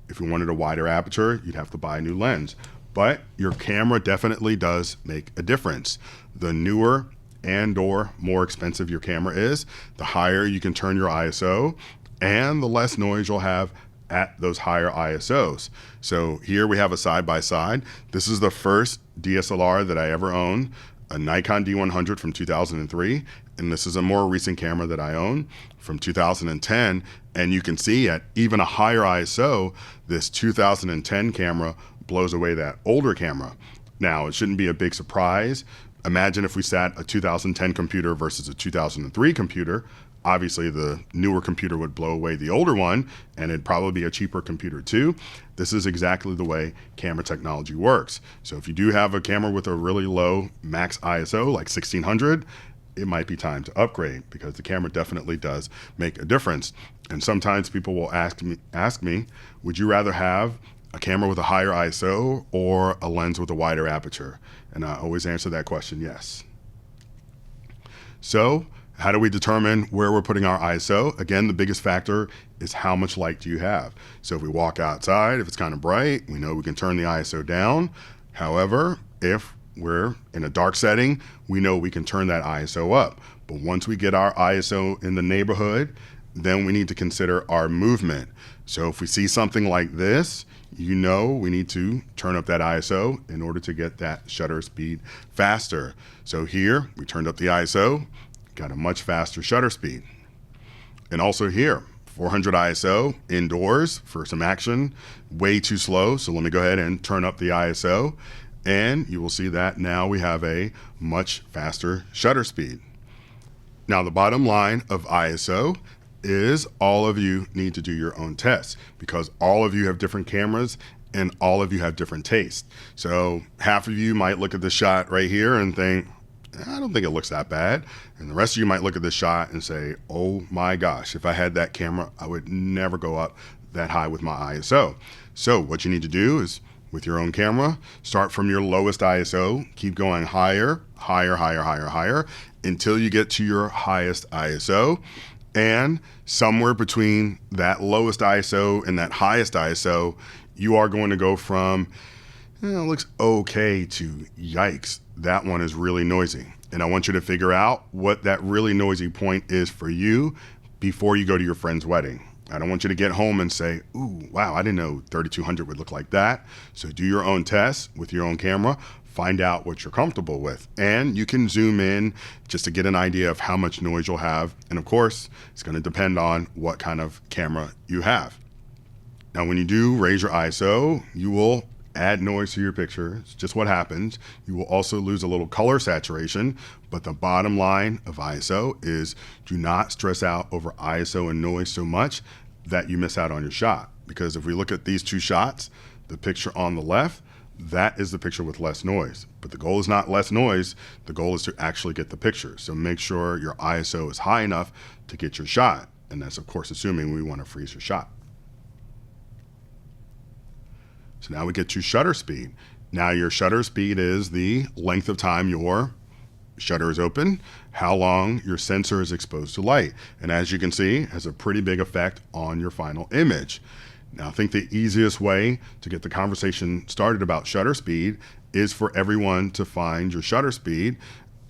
If you wanted a wider aperture, you'd have to buy a new lens. But your camera definitely does make a difference. The newer and/or more expensive your camera is, the higher you can turn your ISO, and the less noise you'll have at those higher ISOs. So here we have a side-by-side. This is the first DSLR that I ever owned, a Nikon D100 from 2003, and this is a more recent camera that I own from 2010, and you can see at even a higher ISO, this 2010 camera blows away that older camera. Now, it shouldn't be a big surprise. Imagine if we sat a 2010 computer versus a 2003 computer. Obviously, the newer computer would blow away the older one, and it'd probably be a cheaper computer too. This is exactly the way camera technology works. So if you do have a camera with a really low max ISO, like 1600, it might be time to upgrade, because the camera definitely does make a difference. And sometimes people will ask me, would you rather have a camera with a higher ISO or a lens with a wider aperture? And I always answer that question, yes. So how do we determine where we're putting our ISO? Again, the biggest factor is how much light do you have. So if we walk outside, if it's kind of bright, we know we can turn the ISO down. However, if we're in a dark setting, we know we can turn that ISO up. But once we get our ISO in the neighborhood, then we need to consider our movement. So if we see something like this, you know we need to turn up that ISO in order to get that shutter speed faster. So here, we turned up the ISO, got a much faster shutter speed. And also here, 400 ISO indoors for some action, way too slow. So let me go ahead and turn up the ISO, and you will see that now we have a much faster shutter speed. Now, the bottom line of ISO is all of you need to do your own tests, because all of you have different cameras and all of you have different tastes. So half of you might look at the shot right here and think, I don't think it looks that bad. And the rest of you might look at this shot and say, oh my gosh, if I had that camera, I would never go up that high with my ISO. So what you need to do is, with your own camera, start from your lowest ISO, keep going higher, higher, higher, higher, higher, until you get to your highest ISO. And somewhere between that lowest ISO and that highest ISO, you are going to go from, it looks okay, to yikes, that one is really noisy. And I want you to figure out what that really noisy point is for you before you go to your friend's wedding. I don't want you to get home and say, ooh, wow, I didn't know 3200 would look like that. So do your own tests with your own camera, find out what you're comfortable with. And you can zoom in just to get an idea of how much noise you'll have. And of course, it's going to depend on what kind of camera you have. Now, when you do raise your ISO, you will add noise to your picture. It's just what happens. You will also lose a little color saturation, but the bottom line of ISO is do not stress out over ISO and noise so much that you miss out on your shot. Because if we look at these two shots, the picture on the left, that is the picture with less noise. But the goal is not less noise, the goal is to actually get the picture. So make sure your ISO is high enough to get your shot. And that's of course assuming we want to freeze your shot. So now we get to shutter speed. Now your shutter speed is the length of time your shutter is open, how long your sensor is exposed to light. And as you can see, it has a pretty big effect on your final image. Now I think the easiest way to get the conversation started about shutter speed is for everyone to find your shutter speed,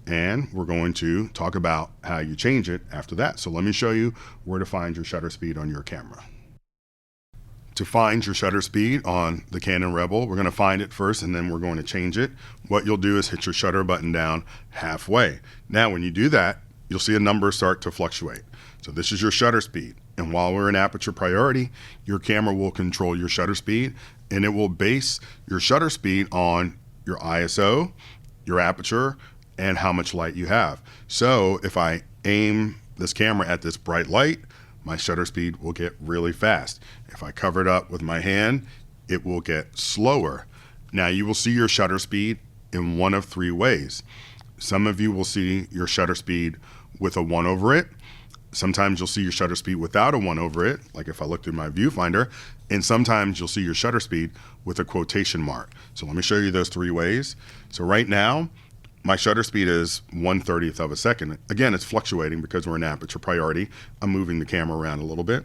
and we're going to talk about how you change it after that. So let me show you where to find your shutter speed on your camera. To find your shutter speed on the Canon Rebel, we're going to find it first and then we're going to change it. What you'll do is hit your shutter button down halfway. Now when you do that, you'll see a number start to fluctuate. So this is your shutter speed. And while we're in aperture priority, your camera will control your shutter speed, and it will base your shutter speed on your ISO, your aperture, and how much light you have. So if I aim this camera at this bright light, my shutter speed will get really fast. If I cover it up with my hand, it will get slower. Now you will see your shutter speed in one of three ways. Some of you will see your shutter speed with a 1 over it. Sometimes you'll see your shutter speed without a 1 over it, like if I look through my viewfinder, and sometimes you'll see your shutter speed with a quotation mark. So let me show you those three ways. So right now, my shutter speed is 1/30th of a second. Again, it's fluctuating because we're in aperture priority. I'm moving the camera around a little bit.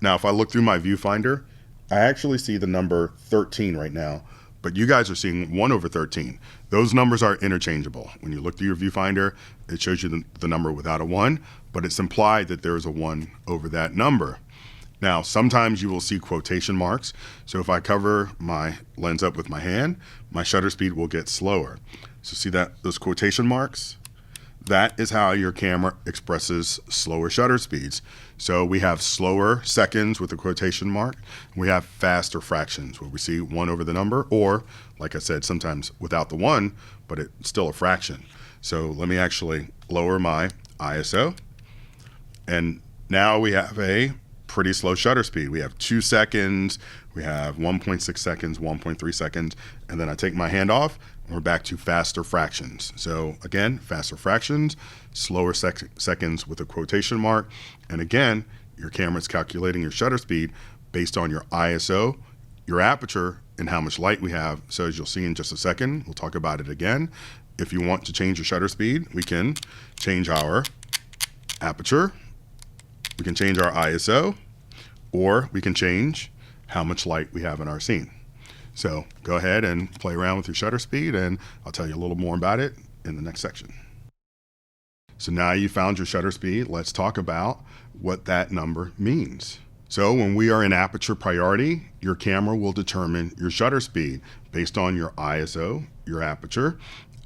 Now, if I look through my viewfinder, I actually see the number 13 right now, but you guys are seeing 1 over 13. Those numbers are interchangeable. When you look through your viewfinder, it shows you the number without a 1, but it's implied that there is a 1 over that number. Now, sometimes you will see quotation marks. So if I cover my lens up with my hand, my shutter speed will get slower. So see that, those quotation marks? That is how your camera expresses slower shutter speeds. So we have slower seconds with a quotation mark. We have faster fractions where we see 1 over the number, or like I said, sometimes without the 1, but it's still a fraction. So let me actually lower my ISO. And now we have a pretty slow shutter speed. We have 2 seconds, we have 1.6 seconds, 1.3 seconds, and then I take my hand off and we're back to faster fractions. So again, faster fractions, slower seconds with a quotation mark, and again, your camera is calculating your shutter speed based on your ISO, your aperture, and how much light we have. So as you'll see in just a second, we'll talk about it again. If you want to change your shutter speed, we can change our aperture, we can change our ISO, or we can change how much light we have in our scene. So go ahead and play around with your shutter speed, and I'll tell you a little more about it in the next section. So now you found your shutter speed, let's talk about what that number means. So when we are in aperture priority, your camera will determine your shutter speed based on your ISO, your aperture,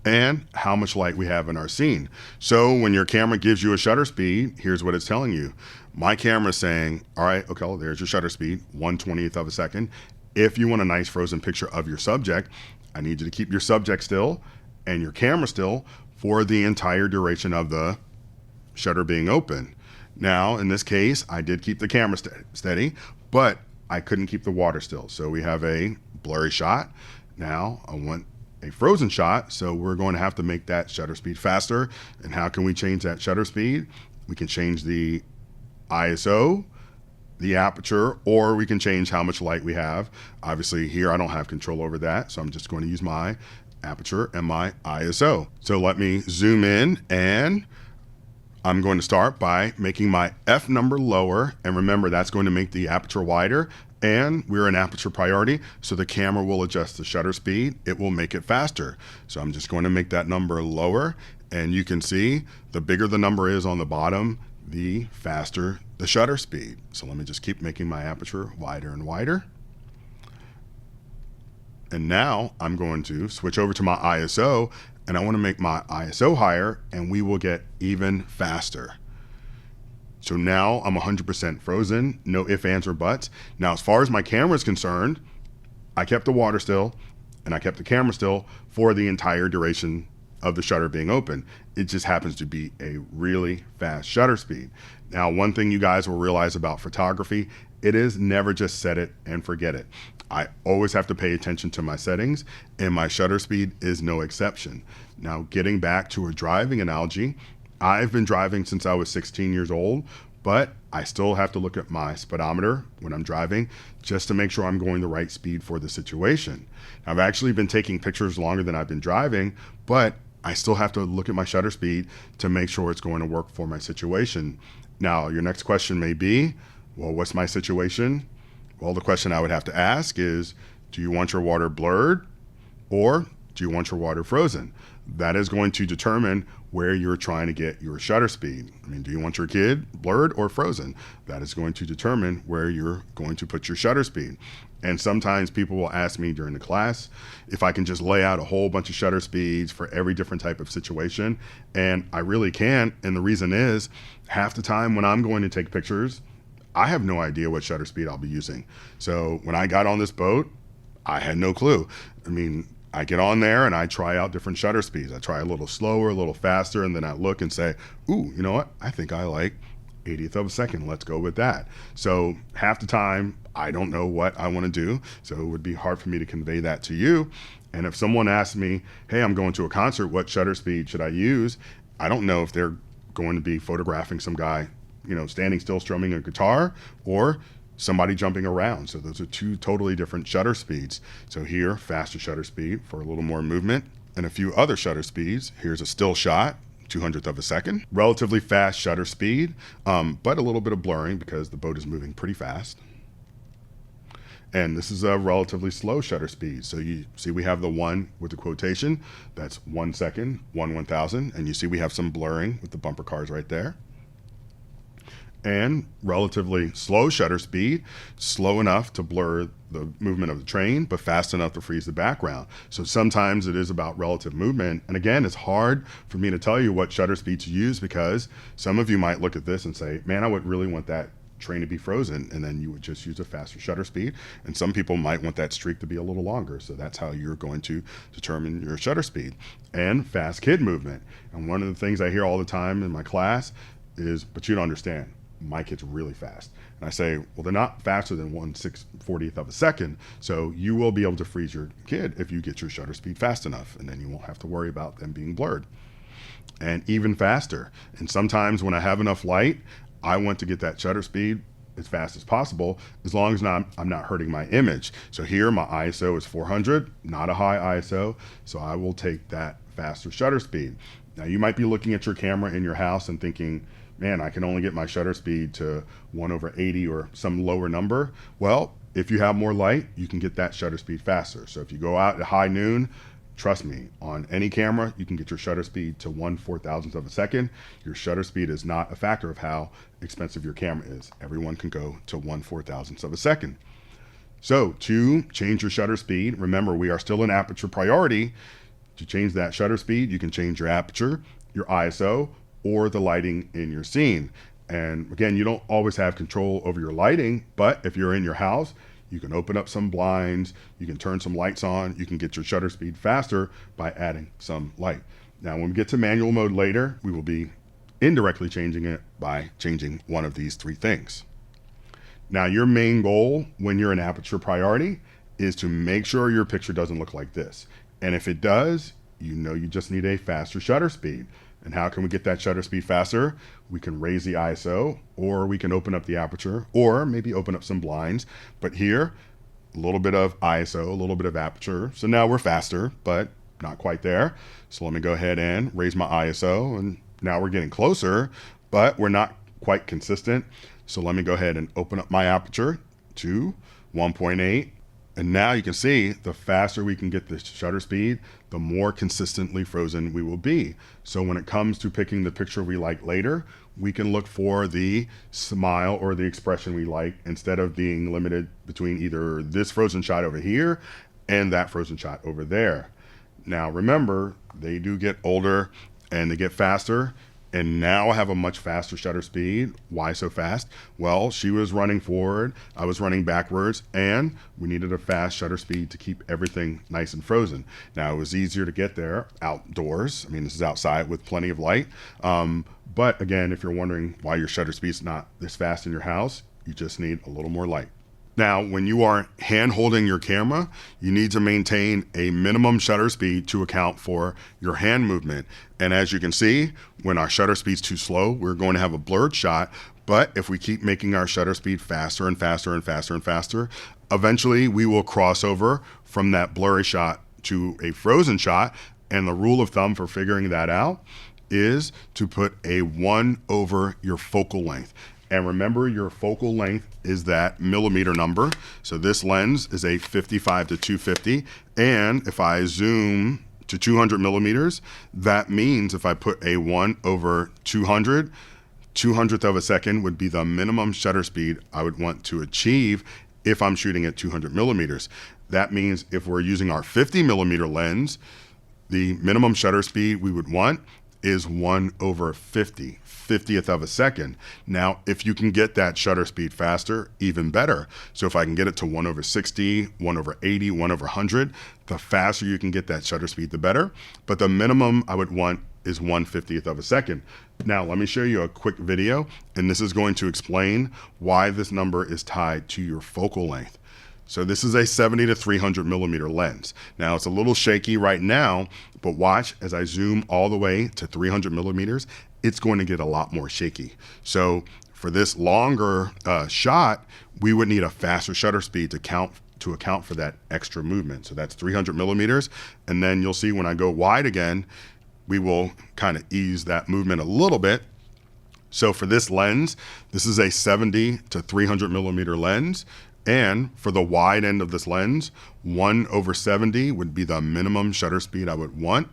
and how much light we have in our scene. So when your camera gives you a shutter speed, here's what it's telling you. My camera is saying, all right, okay, well, there's your shutter speed, 1/20th of a second. If you want a nice frozen picture of your subject, I need you to keep your subject still and your camera still for the entire duration of the shutter being open. Now, in this case, I did keep the camera steady, but I couldn't keep the water still. So we have a blurry shot. Now I want a frozen shot, so we're going to have to make that shutter speed faster. And how can we change that shutter speed? We can change the ISO, the aperture, or we can change how much light we have. Obviously here I don't have control over that, so I'm just going to use my aperture and my ISO. So let me zoom in, and I'm going to start by making my F number lower, and remember that's going to make the aperture wider, and we're in aperture priority, so the camera will adjust the shutter speed. It will make it faster. So I'm just going to make that number lower, and you can see the bigger the number is on the bottom, the faster the shutter speed. So let me just keep making my aperture wider and wider. And now I'm going to switch over to my ISO, and I want to make my ISO higher, and we will get even faster. So now I'm 100% frozen, no ifs, ands, or buts. Now, as far as my camera is concerned, I kept the water still and I kept the camera still for the entire duration of the shutter being open. It just happens to be a really fast shutter speed. Now, one thing you guys will realize about photography, it is never just set it and forget it. I always have to pay attention to my settings, and my shutter speed is no exception. Now, getting back to a driving analogy, I've been driving since I was 16 years old, but I still have to look at my speedometer when I'm driving just to make sure I'm going the right speed for the situation. Now, I've actually been taking pictures longer than I've been driving, but I still have to look at my shutter speed to make sure it's going to work for my situation. Now, your next question may be, well, what's my situation? Well, the question I would have to ask is, do you want your water blurred or do you want your water frozen? That is going to determine where you're trying to get your shutter speed. I mean, do you want your kid blurred or frozen? That is going to determine where you're going to put your shutter speed. And sometimes people will ask me during the class if I can just lay out a whole bunch of shutter speeds for every different type of situation. And I really can't. And the reason is, half the time when I'm going to take pictures, I have no idea what shutter speed I'll be using. So when I got on this boat, I had no clue. I mean, I get on there and I try out different shutter speeds. I try a little slower, a little faster, and then I look and say, ooh, you know what? I think I like 80th of a second. Let's go with that. So half the time, I don't know what I want to do. So it would be hard for me to convey that to you. And if someone asks me, hey, I'm going to a concert, what shutter speed should I use? I don't know if they're going to be photographing some guy, you know, standing still strumming a guitar or somebody jumping around. So those are two totally different shutter speeds. So here, faster shutter speed for a little more movement, and a few other shutter speeds. Here's a still shot, 200th of a second. Relatively fast shutter speed, but a little bit of blurring because the boat is moving pretty fast. And this is a relatively slow shutter speed. So you see we have the one with the quotation, that's 1 second, 1/1000. And you see we have some blurring with the bumper cars right there. And relatively slow shutter speed, slow enough to blur the movement of the train, but fast enough to freeze the background. So sometimes it is about relative movement. And again, it's hard for me to tell you what shutter speed to use because some of you might look at this and say, man, I would really want that train to be frozen, and then you would just use a faster shutter speed. And some people might want that streak to be a little longer. So that's how you're going to determine your shutter speed. And fast kid movement. And one of the things I hear all the time in my class is, but you don't understand. My kid's really fast. And I say, well, they're not faster than 1/640th of a second. So you will be able to freeze your kid if you get your shutter speed fast enough, and then you won't have to worry about them being blurred. And even faster. And sometimes when I have enough light, I want to get that shutter speed as fast as possible, as long as I'm not hurting my image. So here my ISO is 400, not a high ISO. So I will take that faster shutter speed. Now you might be looking at your camera in your house and thinking, man, I can only get my shutter speed to 1/80 or some lower number. Well, if you have more light, you can get that shutter speed faster. So if you go out at high noon, trust me, on any camera, you can get your shutter speed to 1/4000th of a second. Your shutter speed is not a factor of how expensive your camera is. Everyone can go to 1/4000th of a second. So to change your shutter speed, remember we are still in aperture priority. To change that shutter speed, you can change your aperture, your ISO, or the lighting in your scene. And again, you don't always have control over your lighting, but if you're in your house, you can open up some blinds, you can turn some lights on, you can get your shutter speed faster by adding some light. Now, when we get to manual mode later, we will be indirectly changing it by changing one of these three things. Now, your main goal when you're in aperture priority is to make sure your picture doesn't look like this. And if it does, you know you just need a faster shutter speed. And how can we get that shutter speed faster? We can raise the ISO, or we can open up the aperture, or maybe open up some blinds. But here, a little bit of ISO, a little bit of aperture. So now we're faster, but not quite there. So let me go ahead and raise my ISO, and now we're getting closer, but we're not quite consistent. So let me go ahead and open up my aperture to 1.8. And now you can see the faster we can get the shutter speed, the more consistently frozen we will be. So when it comes to picking the picture we like later, we can look for the smile or the expression we like instead of being limited between either this frozen shot over here and that frozen shot over there. Now remember, they do get older and they get faster. And now I have a much faster shutter speed. Why so fast? Well, she was running forward, I was running backwards, and we needed a fast shutter speed to keep everything nice and frozen. Now, it was easier to get there outdoors. I mean, this is outside with plenty of light. But again, if you're wondering why your shutter speed is not this fast in your house, you just need a little more light. Now, when you are hand holding your camera, you need to maintain a minimum shutter speed to account for your hand movement. And as you can see, when our shutter speed is too slow, we're going to have a blurred shot. But if we keep making our shutter speed faster and faster and faster and faster, eventually we will cross over from that blurry shot to a frozen shot. And the rule of thumb for figuring that out is to put a 1 over your focal length. And remember, your focal length is that millimeter number. So this lens is a 55 to 250. And if I zoom to 200 millimeters, that means if I put a 1 over 200, 200th of a second would be the minimum shutter speed I would want to achieve if I'm shooting at 200 millimeters. That means if we're using our 50 millimeter lens, the minimum shutter speed we would want is 1 over 50, 50th of a second. Now, if you can get that shutter speed faster, even better. So if I can get it to 1 over 60, 1 over 80, 1 over 100, the faster you can get that shutter speed, the better. But the minimum I would want is 1/50th of a second. Now, let me show you a quick video, and this is going to explain why this number is tied to your focal length. So this is a 70 to 300 millimeter lens. Now it's a little shaky right now, but watch as I zoom all the way to 300 millimeters, it's going to get a lot more shaky. So for this longer shot, we would need a faster shutter speed to account for that extra movement. So that's 300 millimeters. And then you'll see when I go wide again, we will kind of ease that movement a little bit. So for this lens, this is a 70 to 300 millimeter lens. And for the wide end of this lens, 1 over 70 would be the minimum shutter speed I would want.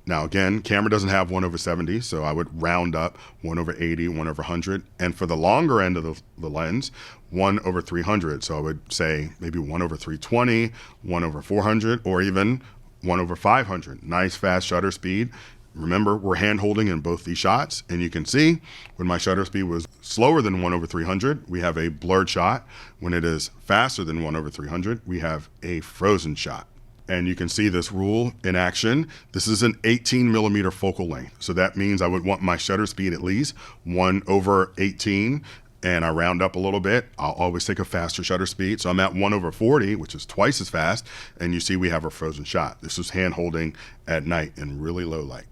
Now again, camera doesn't have 1 over 70, so I would round up 1 over 80, 1 over 100. And for the longer end of the lens, 1 over 300. So I would say maybe 1 over 320, 1 over 400, or even 1 over 500. Nice fast shutter speed. Remember, we're hand holding in both these shots, and you can see when my shutter speed was slower than 1 over 300, we have a blurred shot. When it is faster than 1 over 300, we have a frozen shot. And you can see this rule in action. This is an 18 millimeter focal length. So that means I would want my shutter speed at least 1 over 18, and I round up a little bit. I'll always take a faster shutter speed. So I'm at 1 over 40, which is twice as fast. And you see we have a frozen shot. This is hand holding at night in really low light.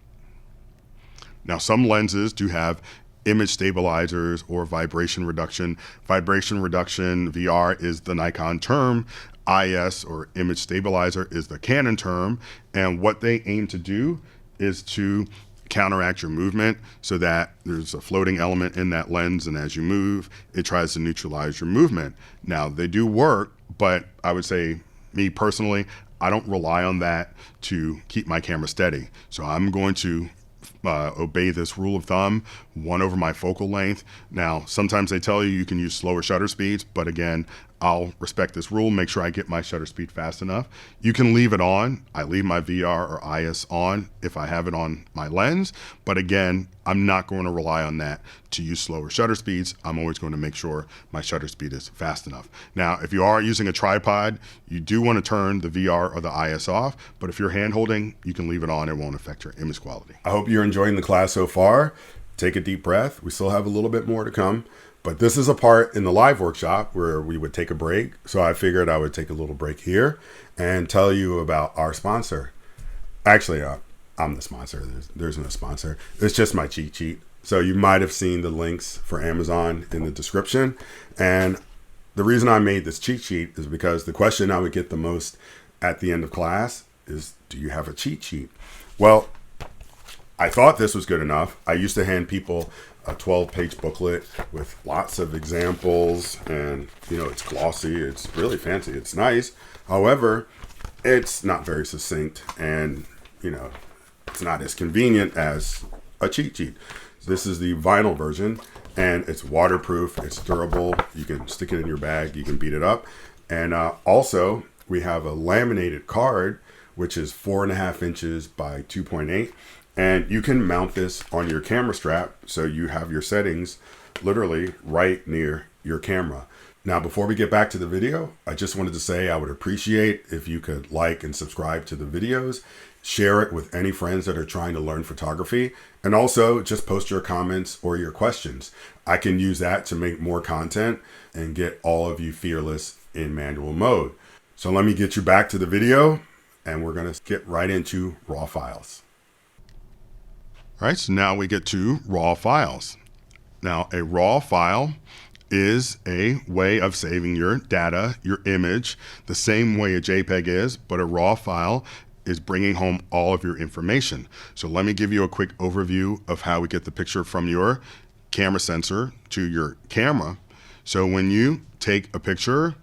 Now, some lenses do have image stabilizers or vibration reduction. Vibration reduction, VR, is the Nikon term. IS, or image stabilizer, is the Canon term. And what they aim to do is to counteract your movement so that there's a floating element in that lens, and as you move, it tries to neutralize your movement. Now, they do work, but I would say, me personally, I don't rely on that to keep my camera steady. So I'm going to obey this rule of thumb, 1 over my focal length. Now, sometimes they tell you you can use slower shutter speeds, but again, I'll respect this rule, make sure I get my shutter speed fast enough. You can leave it on. I leave my VR or IS on if I have it on my lens, but again, I'm not going to rely on that to use slower shutter speeds. I'm always going to make sure my shutter speed is fast enough. Now, if you are using a tripod, you do want to turn the VR or the IS off, but if you're hand holding, you can leave it on. It won't affect your image quality. I hope you're enjoying the class so far. Take a deep breath. We still have a little bit more to come. But this is a part in the live workshop where we would take a break. So I figured I would take a little break here and tell you about our sponsor. Actually, I'm the sponsor. There's no sponsor. It's just my cheat sheet. So you might have seen the links for Amazon in the description. And the reason I made this cheat sheet is because the question I would get the most at the end of class is, do you have a cheat sheet? Well, I thought this was good enough. I used to hand people a 12-page booklet with lots of examples, and it's glossy, it's really fancy, it's nice. However, it's not very succinct, and it's not as convenient as a cheat sheet. This is the vinyl version, and it's waterproof, it's durable, you can stick it in your bag, you can beat it up. And also we have a laminated card, which is 4.5 inches by 2.8. And you can mount this on your camera strap, so you have your settings literally right near your camera. Now, before we get back to the video, I just wanted to say I would appreciate if you could like and subscribe to the videos, share it with any friends that are trying to learn photography, and also just post your comments or your questions. I can use that to make more content and get all of you fearless in manual mode. So let me get you back to the video, and we're going to get right into raw files. All right, so now we get to raw files. Now, a raw file is a way of saving your data, your image, the same way a JPEG is, but a raw file is bringing home all of your information. So let me give you a quick overview of how we get the picture from your camera sensor to your camera. So when you take a picture,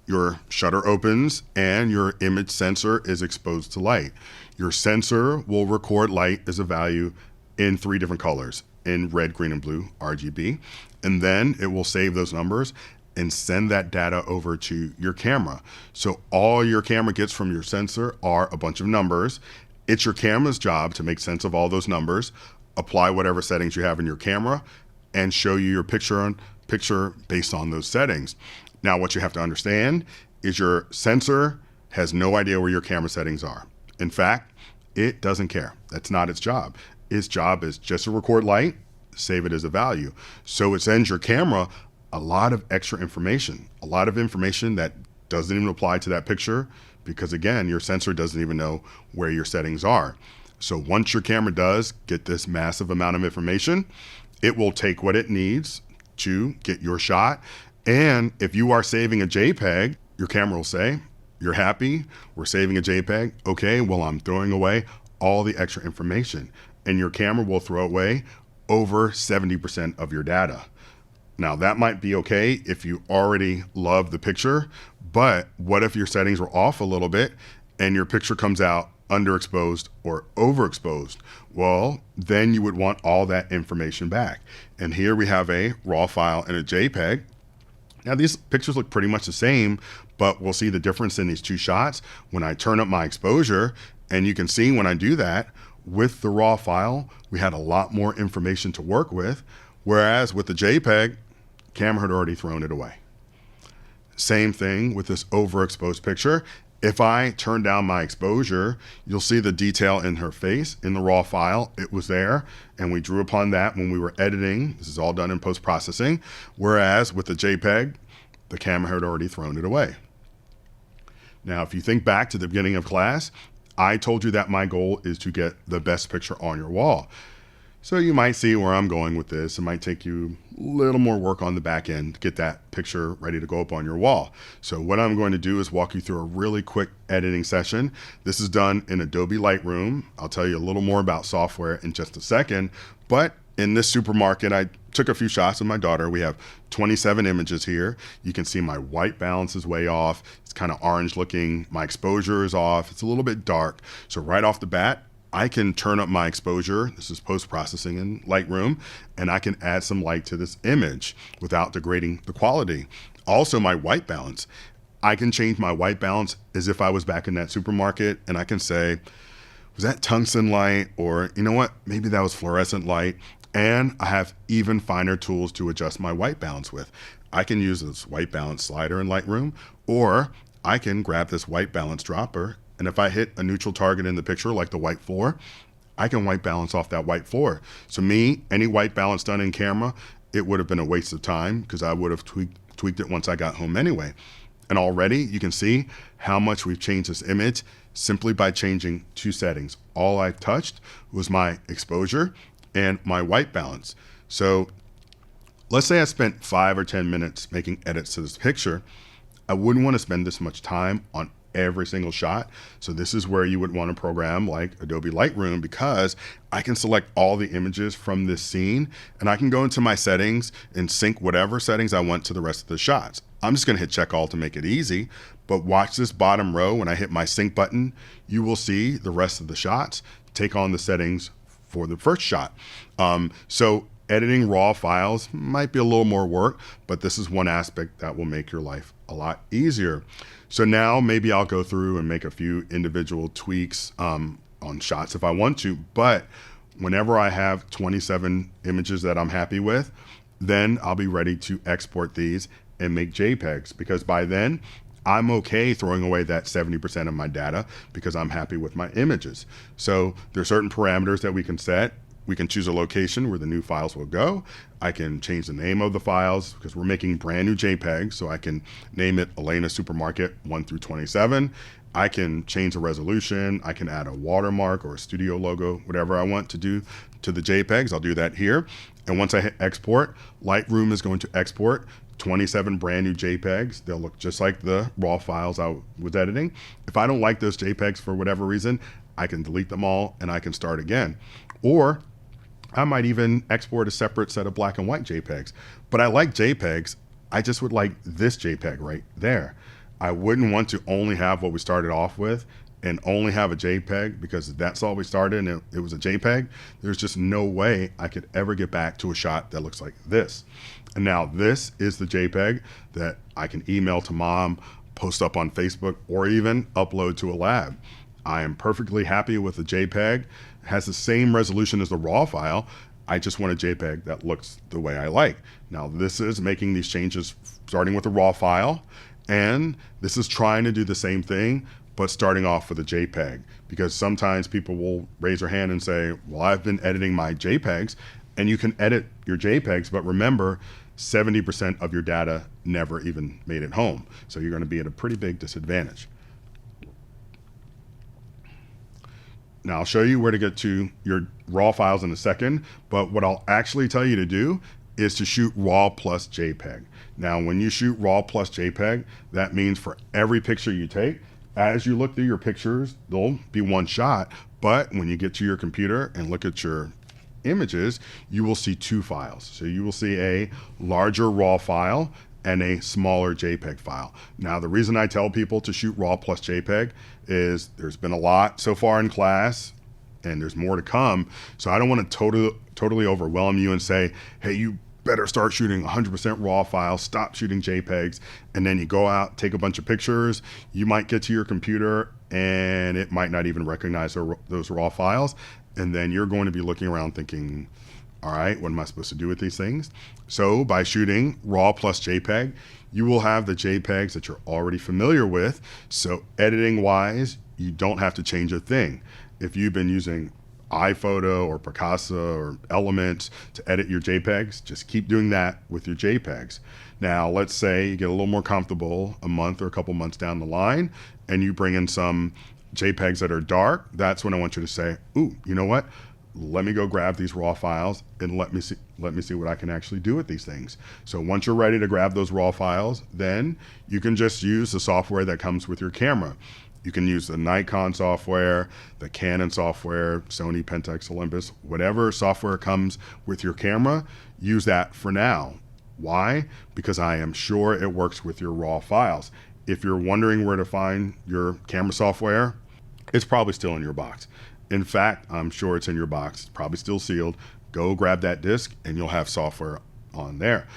your shutter opens and your image sensor is exposed to light. Your sensor will record light as a value in 3 different colors, in red, green, and blue, RGB. And then it will save those numbers and send that data over to your camera. So all your camera gets from your sensor are a bunch of numbers. It's your camera's job to make sense of all those numbers, apply whatever settings you have in your camera, and show you your picture based on those settings. Now, what you have to understand is your sensor has no idea where your camera settings are. In fact, it doesn't care. That's not its job. Its job is just to record light, save it as a value. So it sends your camera a lot of extra information, a lot of information that doesn't even apply to that picture because, again, your sensor doesn't even know where your settings are. So once your camera does get this massive amount of information, it will take what it needs to get your shot. And if you are saving a JPEG, your camera will say, "You're happy, we're saving a JPEG. Okay, well, I'm throwing away all the extra information." And your camera will throw away over 70% of your data. Now, that might be okay if you already love the picture, but what if your settings were off a little bit and your picture comes out underexposed or overexposed? Well, then you would want all that information back. And here we have a raw file and a JPEG. Now, these pictures look pretty much the same, but we'll see the difference in these 2 shots when I turn up my exposure. And you can see when I do that, with the raw file, we had a lot more information to work with, whereas with the JPEG, camera had already thrown it away. Same thing with this overexposed picture. If I turn down my exposure, you'll see the detail in her face. In the raw file, it was there, and we drew upon that when we were editing. This is all done in post-processing, whereas with the JPEG, the camera had already thrown it away. Now, if you think back to the beginning of class, I told you that my goal is to get the best picture on your wall. So you might see where I'm going with this. It might take you a little more work on the back end to get that picture ready to go up on your wall. So what I'm going to do is walk you through a really quick editing session. This is done in Adobe Lightroom. I'll tell you a little more about software in just a second. But in this supermarket, I took a few shots with my daughter. We have 27 images here. You can see my white balance is way off. It's kind of orange looking. My exposure is off. It's a little bit dark. So right off the bat, I can turn up my exposure. This is post-processing in Lightroom, and I can add some light to this image without degrading the quality. Also, my white balance. I can change my white balance as if I was back in that supermarket, and I can say, was that tungsten light? Or, you know what, maybe that was fluorescent light. And I have even finer tools to adjust my white balance with. I can use this white balance slider in Lightroom, or I can grab this white balance dropper, and if I hit a neutral target in the picture, like the white floor, I can white balance off that white floor. So any white balance done in camera, it would have been a waste of time because I would have tweaked it once I got home anyway. And already you can see how much we've changed this image simply by changing 2 settings. All I touched was my exposure and my white balance. So let's say I spent 5 or 10 minutes making edits to this picture. I wouldn't want to spend this much time on every single shot. So this is where you would want to program like Adobe Lightroom, because I can select all the images from this scene and I can go into my settings and sync whatever settings I want to the rest of the shots. I'm just going to hit check all to make it easy, but watch this bottom row. When I hit my sync button, you will see the rest of the shots take on the settings for the first shot. So editing raw files might be a little more work, but this is one aspect that will make your life a lot easier. So now maybe I'll go through and make a few individual tweaks on shots if I want to, but whenever I have 27 images that I'm happy with, then I'll be ready to export these and make JPEGs, because by then I'm okay throwing away that 70% of my data because I'm happy with my images. So there's certain parameters that we can set. We can choose a location where the new files will go. I can change the name of the files because we're making brand new JPEGs. So I can name it Elena Supermarket 1 through 27. I can change the resolution. I can add a watermark or a studio logo, whatever I want to do to the JPEGs. I'll do that here. And once I hit export, Lightroom is going to export 27 brand new JPEGs. They'll look just like the raw files I was editing. If I don't like those JPEGs for whatever reason, I can delete them all and I can start again. Or I might even export a separate set of black and white JPEGs. But I like JPEGs. I just would like this JPEG right there. I wouldn't want to only have what we started off with and only have a JPEG because that's all we started and it was a JPEG. There's just no way I could ever get back to a shot that looks like this. And now this is the JPEG that I can email to mom, post up on Facebook, or even upload to a lab. I am perfectly happy with the JPEG. It has the same resolution as the raw file. I just want a JPEG that looks the way I like. Now this is making these changes starting with the raw file, and this is trying to do the same thing, but starting off with a JPEG, because sometimes people will raise their hand and say, well, I've been editing my JPEGs, and you can edit your JPEGs, but remember, 70% of your data never even made it home. So you're going to be at a pretty big disadvantage. Now I'll show you where to get to your raw files in a second, but what I'll actually tell you to do is to shoot raw plus JPEG. Now when you shoot raw plus JPEG, that means for every picture you take, as you look through your pictures, there'll be one shot, but when you get to your computer and look at your images, you will see two files. So you will see a larger raw file and a smaller JPEG file. Now, the reason I tell people to shoot raw plus JPEG is there's been a lot so far in class and there's more to come. So I don't want to totally overwhelm you and say, hey, you better start shooting 100% raw files, stop shooting JPEGs, and then you go out, take a bunch of pictures. You might get to your computer and it might not even recognize those raw files. And then you're going to be looking around thinking, all right, what am I supposed to do with these things? So by shooting raw plus JPEG, you will have the JPEGs that you're already familiar with. So editing wise, you don't have to change a thing. If you've been using iPhoto or Picasa or Elements to edit your JPEGs, just keep doing that with your JPEGs. Now, let's say you get a little more comfortable a month or a couple months down the line, and you bring in some JPEGs that are dark. That's when I want you to say, ooh, you know what? Let me go grab these raw files and let me see what I can actually do with these things. So once you're ready to grab those raw files, then you can just use the software that comes with your camera. You can use the Nikon software, the Canon software, Sony, Pentax, Olympus, whatever software comes with your camera, use that for now. Why? Because I am sure it works with your raw files. If you're wondering where to find your camera software, it's probably still in your box. In fact, I'm sure it's in your box. It's probably still sealed. Go grab that disk and you'll have software on there.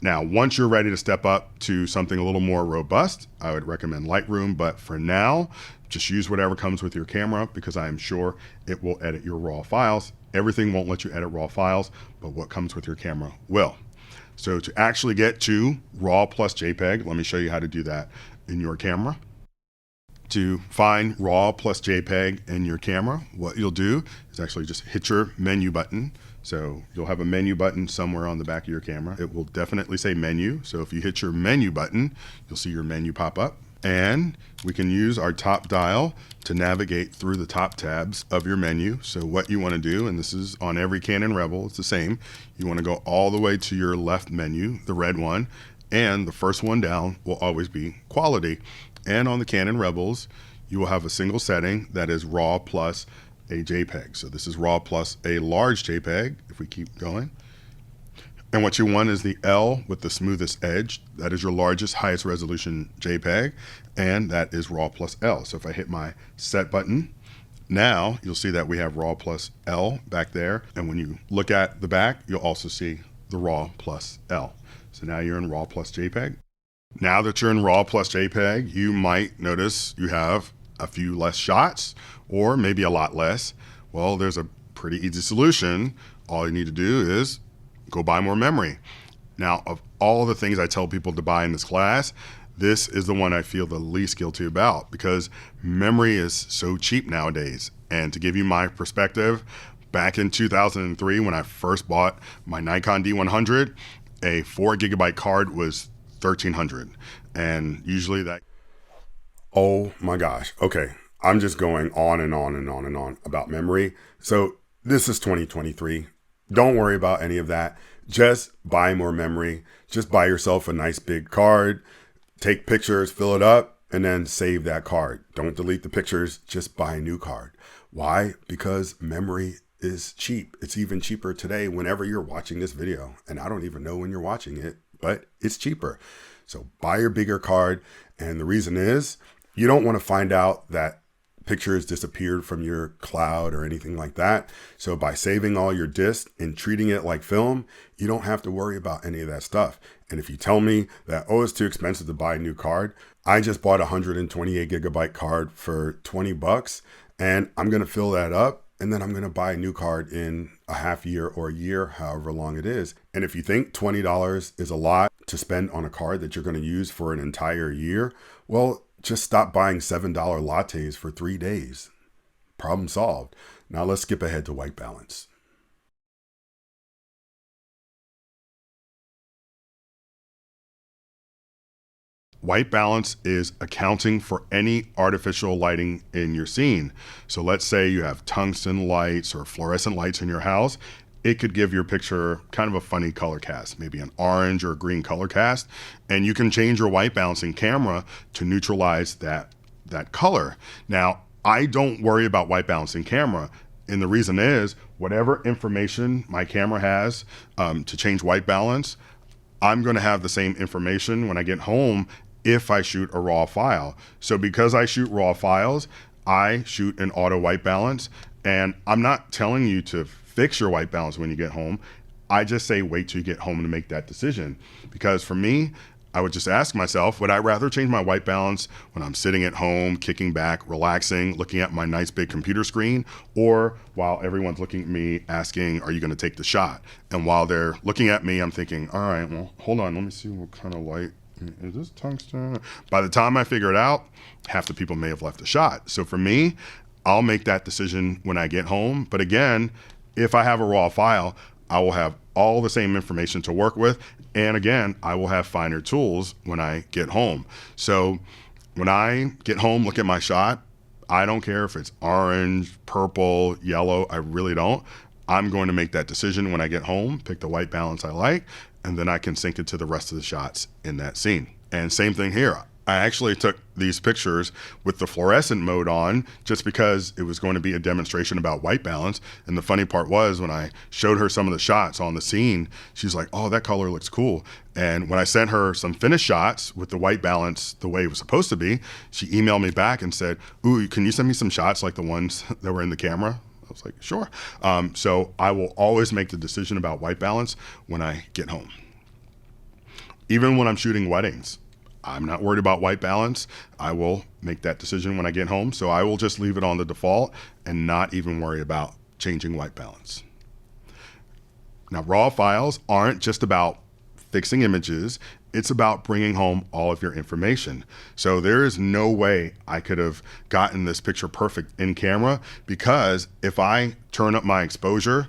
Now, once you're ready to step up to something a little more robust, I would recommend Lightroom, but for now, just use whatever comes with your camera because I am sure it will edit your raw files. Everything won't let you edit raw files, but what comes with your camera will. So to actually get to raw plus JPEG, let me show you how to do that in your camera. To find raw plus JPEG in your camera, what you'll do is actually just hit your menu button. So you'll have a menu button somewhere on the back of your camera. It will definitely say menu. So if you hit your menu button, you'll see your menu pop up. And we can use our top dial to navigate through the top tabs of your menu. So what you want to do, and this is on every Canon Rebel, it's the same. You want to go all the way to your left menu, the red one, and the first one down will always be quality. And on the Canon Rebels, you will have a single setting that is raw plus a JPEG. So this is raw plus a large JPEG, if we keep going. And what you want is the L with the smoothest edge. That is your largest, highest resolution JPEG, and that is raw plus L. So if I hit my set button, now you'll see that we have raw plus L back there. And when you look at the back, you'll also see the raw plus L. So now you're in raw plus JPEG. Now that you're in raw plus JPEG, you might notice you have a few less shots or maybe a lot less. Well, there's a pretty easy solution. All you need to do is go buy more memory. Now, of all the things I tell people to buy in this class, this is the one I feel the least guilty about because memory is so cheap nowadays. And to give you my perspective, Back in 2003, when I first bought my Nikon D100, a 4 GB card was $1,300. And usually that... Oh my gosh. Okay. I'm just going on and on and on and on about memory. So this is 2023. Don't worry about any of that. Just buy more memory. Just buy yourself a nice big card, take pictures, fill it up, and then save that card. Don't delete the pictures. Just buy a new card. Why? Because memory is cheap. It's even cheaper today whenever you're watching this video. And I don't even know when you're watching it, but it's cheaper. So buy your bigger card. And the reason is you don't want to find out that pictures disappeared from your cloud or anything like that. So by saving all your disks and treating it like film, you don't have to worry about any of that stuff. And if you tell me that, oh, it's too expensive to buy a new card, I just bought a 128 GB card for $20, and I'm going to fill that up. And then I'm going to buy a new card in a half year or a year, however long it is. And if you think $20 is a lot to spend on a card that you're going to use for an entire year, well, just stop buying $7 lattes for 3 days. Problem solved. Now let's skip ahead to white balance. White balance is accounting for any artificial lighting in your scene. So let's say you have tungsten lights or fluorescent lights in your house. It could give your picture kind of a funny color cast, maybe an orange or green color cast. And you can change your white balancing camera to neutralize that color. Now, I don't worry about white balancing camera. And the reason is whatever information my camera has to change white balance, I'm going to have the same information when I get home if I shoot a raw file. So because I shoot raw files, I shoot an auto white balance, and I'm not telling you to fix your white balance when you get home. I just say wait till you get home to make that decision. Because for me, I would just ask myself, would I rather change my white balance when I'm sitting at home, kicking back, relaxing, looking at my nice big computer screen, or while everyone's looking at me asking, are you going to take the shot? And while they're looking at me, I'm thinking, all right, well, hold on, let me see what kind of light. Is this tungsten? By the time I figure it out, half the people may have left the shot. So for me, I'll make that decision when I get home. But again, if I have a raw file, I will have all the same information to work with. And again, I will have finer tools when I get home. So when I get home, look at my shot, I don't care if it's orange, purple, yellow, I really don't. I'm going to make that decision when I get home, pick the white balance I like, and then I can sync it to the rest of the shots in that scene. And same thing here. I actually took these pictures with the fluorescent mode on just because it was going to be a demonstration about white balance. And the funny part was when I showed her some of the shots on the scene, she's like, oh, that color looks cool. And when I sent her some finished shots with the white balance the way it was supposed to be, she emailed me back and said, ooh, can you send me some shots like the ones that were in the camera? I was like, sure. So I will always make the decision about white balance when I get home. Even when I'm shooting weddings, I'm not worried about white balance. I will make that decision when I get home. So I will just leave it on the default and not even worry about changing white balance. Now, raw files aren't just about fixing images. It's about bringing home all of your information. So there is no way I could have gotten this picture perfect in camera, because if I turn up my exposure,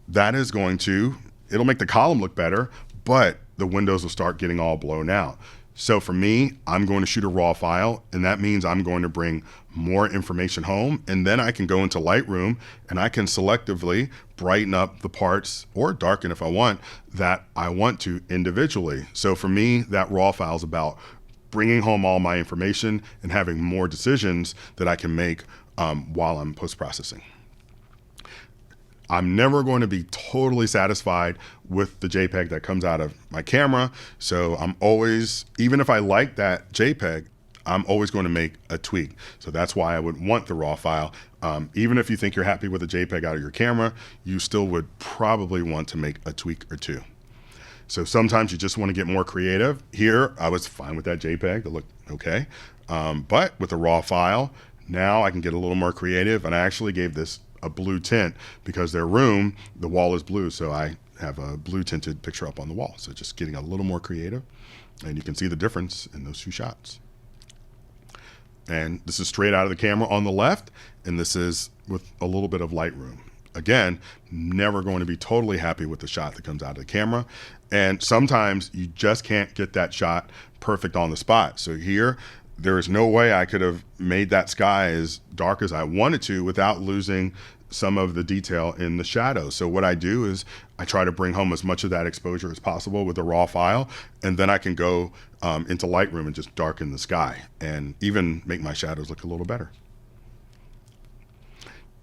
that is going to, it'll make the column look better, but the windows will start getting all blown out. So for me, I'm going to shoot a raw file, and that means I'm going to bring more information home, and then I can go into Lightroom and I can selectively brighten up the parts, or darken if I want, that I want to individually. So for me, that raw file is about bringing home all my information and having more decisions that I can make while I'm post-processing. I'm never going to be totally satisfied with the JPEG that comes out of my camera. So I'm always, even if I like that JPEG, I'm always going to make a tweak. So that's why I would want the raw file. Even if you think you're happy with the JPEG out of your camera, you still would probably want to make a tweak or two. So sometimes you just want to get more creative. Here, I was fine with that JPEG. It looked okay. But with the raw file, now I can get a little more creative. And I actually gave this a blue tint because their room, the wall is blue. So I have a blue tinted picture up on the wall. So just getting a little more creative, and you can see the difference in those two shots. And this is straight out of the camera on the left, and this is with a little bit of Lightroom. again, never going to be totally happy with the shot that comes out of the camera. And sometimes you just can't get that shot perfect on the spot. So here, there is no way I could have made that sky as dark as I wanted to without losing some of the detail in the shadows. So what I do is I try to bring home as much of that exposure as possible with a raw file, and then I can go into Lightroom and just darken the sky and even make my shadows look a little better.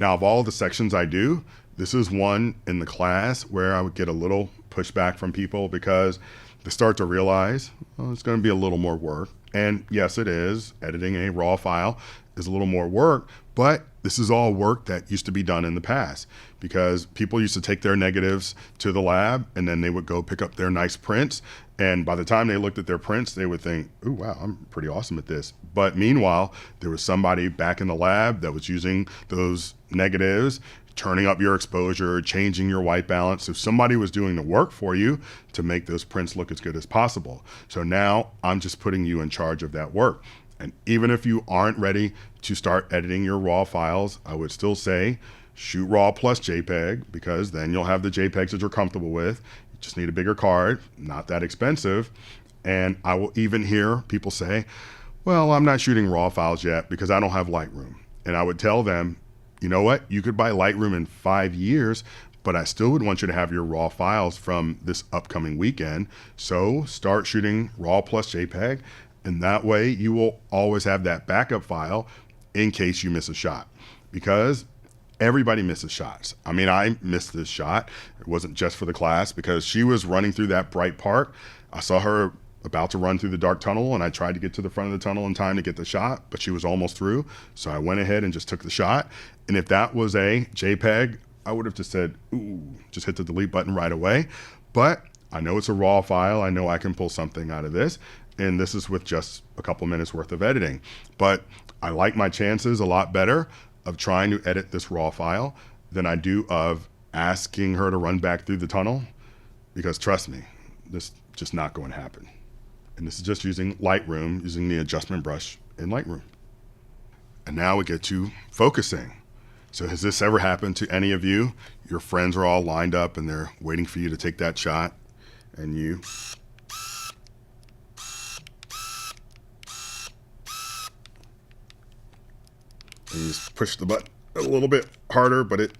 Now, of all the sections I do, this is one in the class where I would get a little pushback from people because they start to realize, oh, it's going to be a little more work. And yes, it is. Editing a raw file is a little more work, but this is all work that used to be done in the past because people used to take their negatives to the lab and then they would go pick up their nice prints. And by the time they looked at their prints, they would think, oh, wow, I'm pretty awesome at this. But meanwhile, there was somebody back in the lab that was using those negatives, turning up your exposure, changing your white balance. So somebody was doing the work for you to make those prints look as good as possible. So now I'm just putting you in charge of that work. And even if you aren't ready to start editing your raw files, I would still say shoot raw plus JPEG, because then you'll have the JPEGs that you're comfortable with. You just need a bigger card, not that expensive. And I will even hear people say, well, I'm not shooting raw files yet because I don't have Lightroom. And I would tell them, you know what? You could buy Lightroom in 5 years, but I still would want you to have your raw files from this upcoming weekend. So start shooting raw plus JPEG, and that way you will always have that backup file in case you miss a shot, because everybody misses shots. I mean, I missed this shot. It wasn't just for the class because she was running through that bright park. I saw her about to run through the dark tunnel, and I tried to get to the front of the tunnel in time to get the shot, but she was almost through. So I went ahead and just took the shot. And if that was a JPEG, I would have just said, ooh, just hit the delete button right away. But I know it's a raw file. I know I can pull something out of this. And this is with just a couple minutes worth of editing. But I like my chances a lot better of trying to edit this raw file than I do of asking her to run back through the tunnel, because trust me, this is just not going to happen. And this is just using Lightroom, using the adjustment brush in Lightroom. And now we get to focusing. So has this ever happened to any of you? Your friends are all lined up and they're waiting for you to take that shot, and you just push the button a little bit harder, but it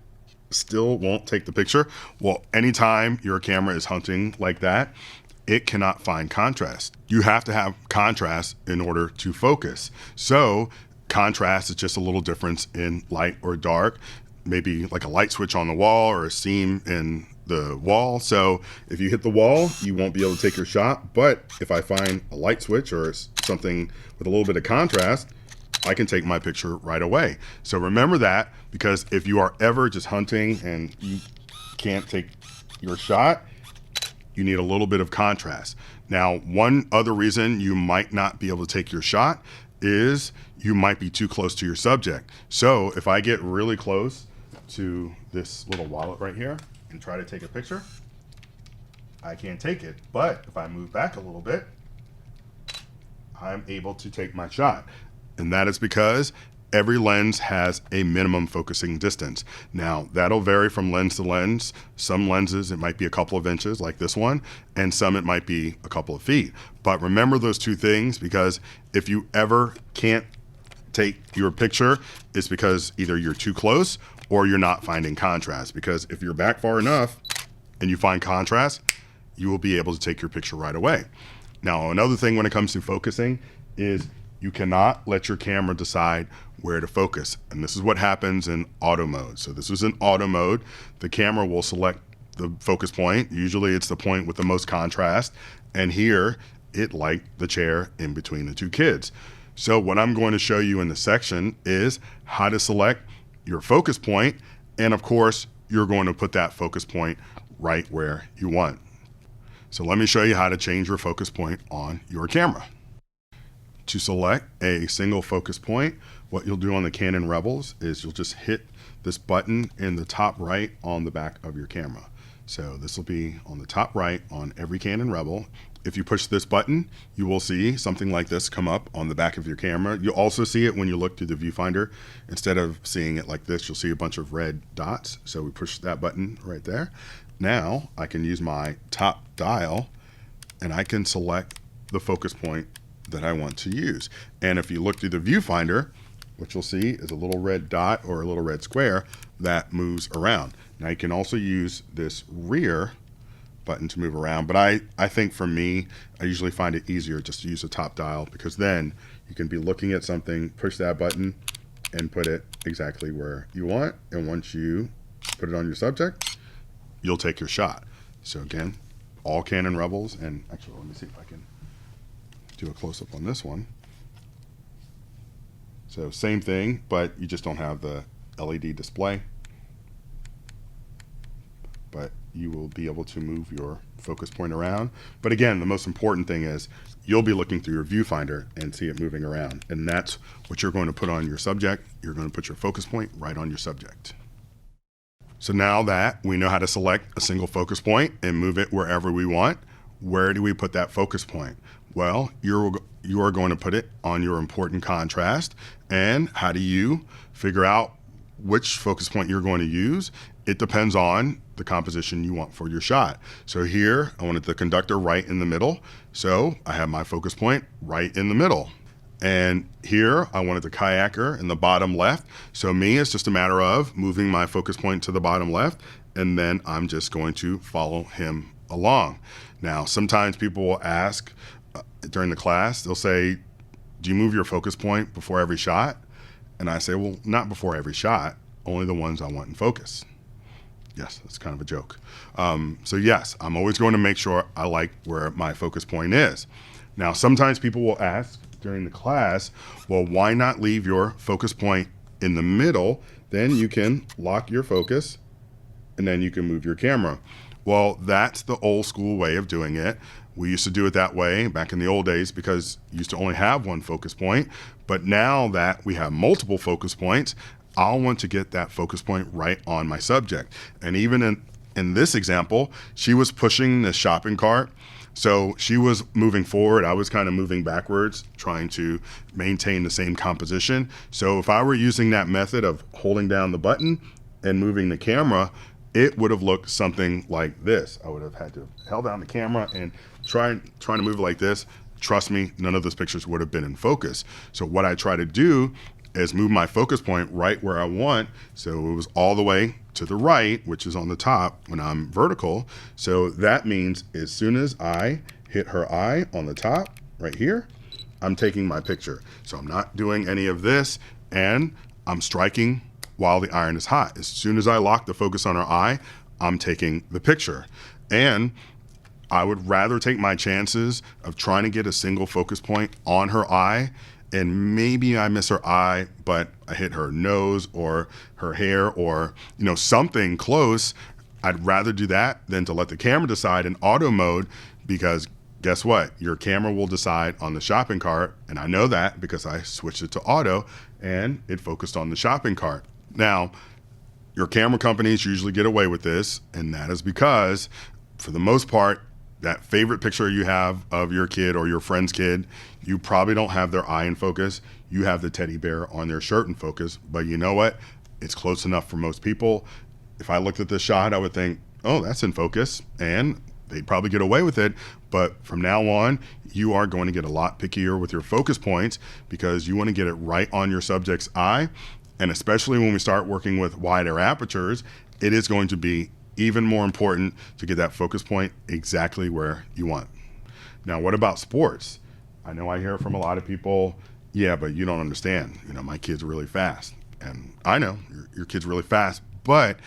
still won't take the picture. Well, anytime your camera is hunting like that, it cannot find contrast. You have to have contrast in order to focus. So contrast is just a little difference in light or dark, maybe like a light switch on the wall or a seam in the wall. So if you hit the wall, you won't be able to take your shot. But if I find a light switch or something with a little bit of contrast, I can take my picture right away. So remember that, because if you are ever just hunting and you can't take your shot, you need a little bit of contrast. Now, one other reason you might not be able to take your shot is you might be too close to your subject. So if I get really close to this little wallet right here and try to take a picture, I can't take it. But if I move back a little bit, I'm able to take my shot. And that is because every lens has a minimum focusing distance. Now, that'll vary from lens to lens. Some lenses, it might be a couple of inches like this one, and some it might be a couple of feet. But remember those two things, because if you ever can't take your picture, it's because either you're too close or you're not finding contrast. Because if you're back far enough and you find contrast, you will be able to take your picture right away. Now, another thing when it comes to focusing is you cannot let your camera decide where to focus. And this is what happens in auto mode. So this is in auto mode. The camera will select the focus point. Usually it's the point with the most contrast. And here it liked the chair in between the two kids. So what I'm going to show you in the section is how to select your focus point. And of course, you're going to put that focus point right where you want. So let me show you how to change your focus point on your camera. To select a single focus point, what you'll do on the Canon Rebels is you'll just hit this button in the top right on the back of your camera. So this will be on the top right on every Canon Rebel. If you push this button, you will see something like this come up on the back of your camera. You'll also see it when you look through the viewfinder. Instead of seeing it like this, you'll see a bunch of red dots. So we push that button right there. Now I can use my top dial and I can select the focus point that I want to use. And if you look through the viewfinder, what you'll see is a little red dot or a little red square that moves around. Now you can also use this rear button to move around, but I think for me, I usually find it easier just to use the top dial, because then you can be looking at something, push that button and put it exactly where you want. And once you put it on your subject, you'll take your shot. So again, all Canon Rebels, and actually let me see if I can do a close-up on this one. So same thing, but you just don't have the LED display. But you will be able to move your focus point around. But again, the most important thing is you'll be looking through your viewfinder and see it moving around. And that's what you're going to put on your subject. You're going to put your focus point right on your subject. So now that we know how to select a single focus point and move it wherever we want, where do we put that focus point? Well, you are going to put it on your important contrast. And how do you figure out which focus point you're going to use? It depends on the composition you want for your shot. So here, I wanted the conductor right in the middle. So I have my focus point right in the middle. And here, I wanted the kayaker in the bottom left. So me, it's just a matter of moving my focus point to the bottom left, and then I'm just going to follow him along. Now, sometimes people will ask during the class, they'll say, do you move your focus point before every shot? And I say, well, not before every shot, only the ones I want in focus. Yes, that's kind of a joke. So yes, I'm always going to make sure I like where my focus point is. Now, sometimes people will ask during the class, well, why not leave your focus point in the middle? Then you can lock your focus and then you can move your camera. Well, that's the old school way of doing it. We used to do it that way back in the old days because you used to only have one focus point. But now that we have multiple focus points, I'll want to get that focus point right on my subject. And even in this example, she was pushing the shopping cart. So she was moving forward. I was kind of moving backwards, trying to maintain the same composition. So if I were using that method of holding down the button and moving the camera, it would have looked something like this. I would have had to have held down the camera and trying to move it like this. Trust me, none of those pictures would have been in focus. So what I try to do is move my focus point right where I want. So it was all the way to the right, which is on the top when I'm vertical. So that means as soon as I hit her eye on the top right here, I'm taking my picture. So I'm not doing any of this, and I'm striking while the iron is hot. As soon as I lock the focus on her eye, I'm taking the picture. And I would rather take my chances of trying to get a single focus point on her eye, and maybe I miss her eye, but I hit her nose or her hair or something close. I'd rather do that than to let the camera decide in auto mode, because guess what? Your camera will decide on the shopping cart, and I know that because I switched it to auto and it focused on the shopping cart. Now, your camera companies usually get away with this, and that is because for the most part, that favorite picture you have of your kid or your friend's kid, you probably don't have their eye in focus. You have the teddy bear on their shirt in focus, but you know what? It's close enough for most people. If I looked at this shot, I would think, oh, that's in focus, and they'd probably get away with it. But from now on, you are going to get a lot pickier with your focus points because you want to get it right on your subject's eye. And especially when we start working with wider apertures, it is going to be even more important to get that focus point exactly where you want. Now, what about sports? I know I hear from a lot of people, yeah, but you don't understand. My kid's really fast. And I know your kid's really fast, but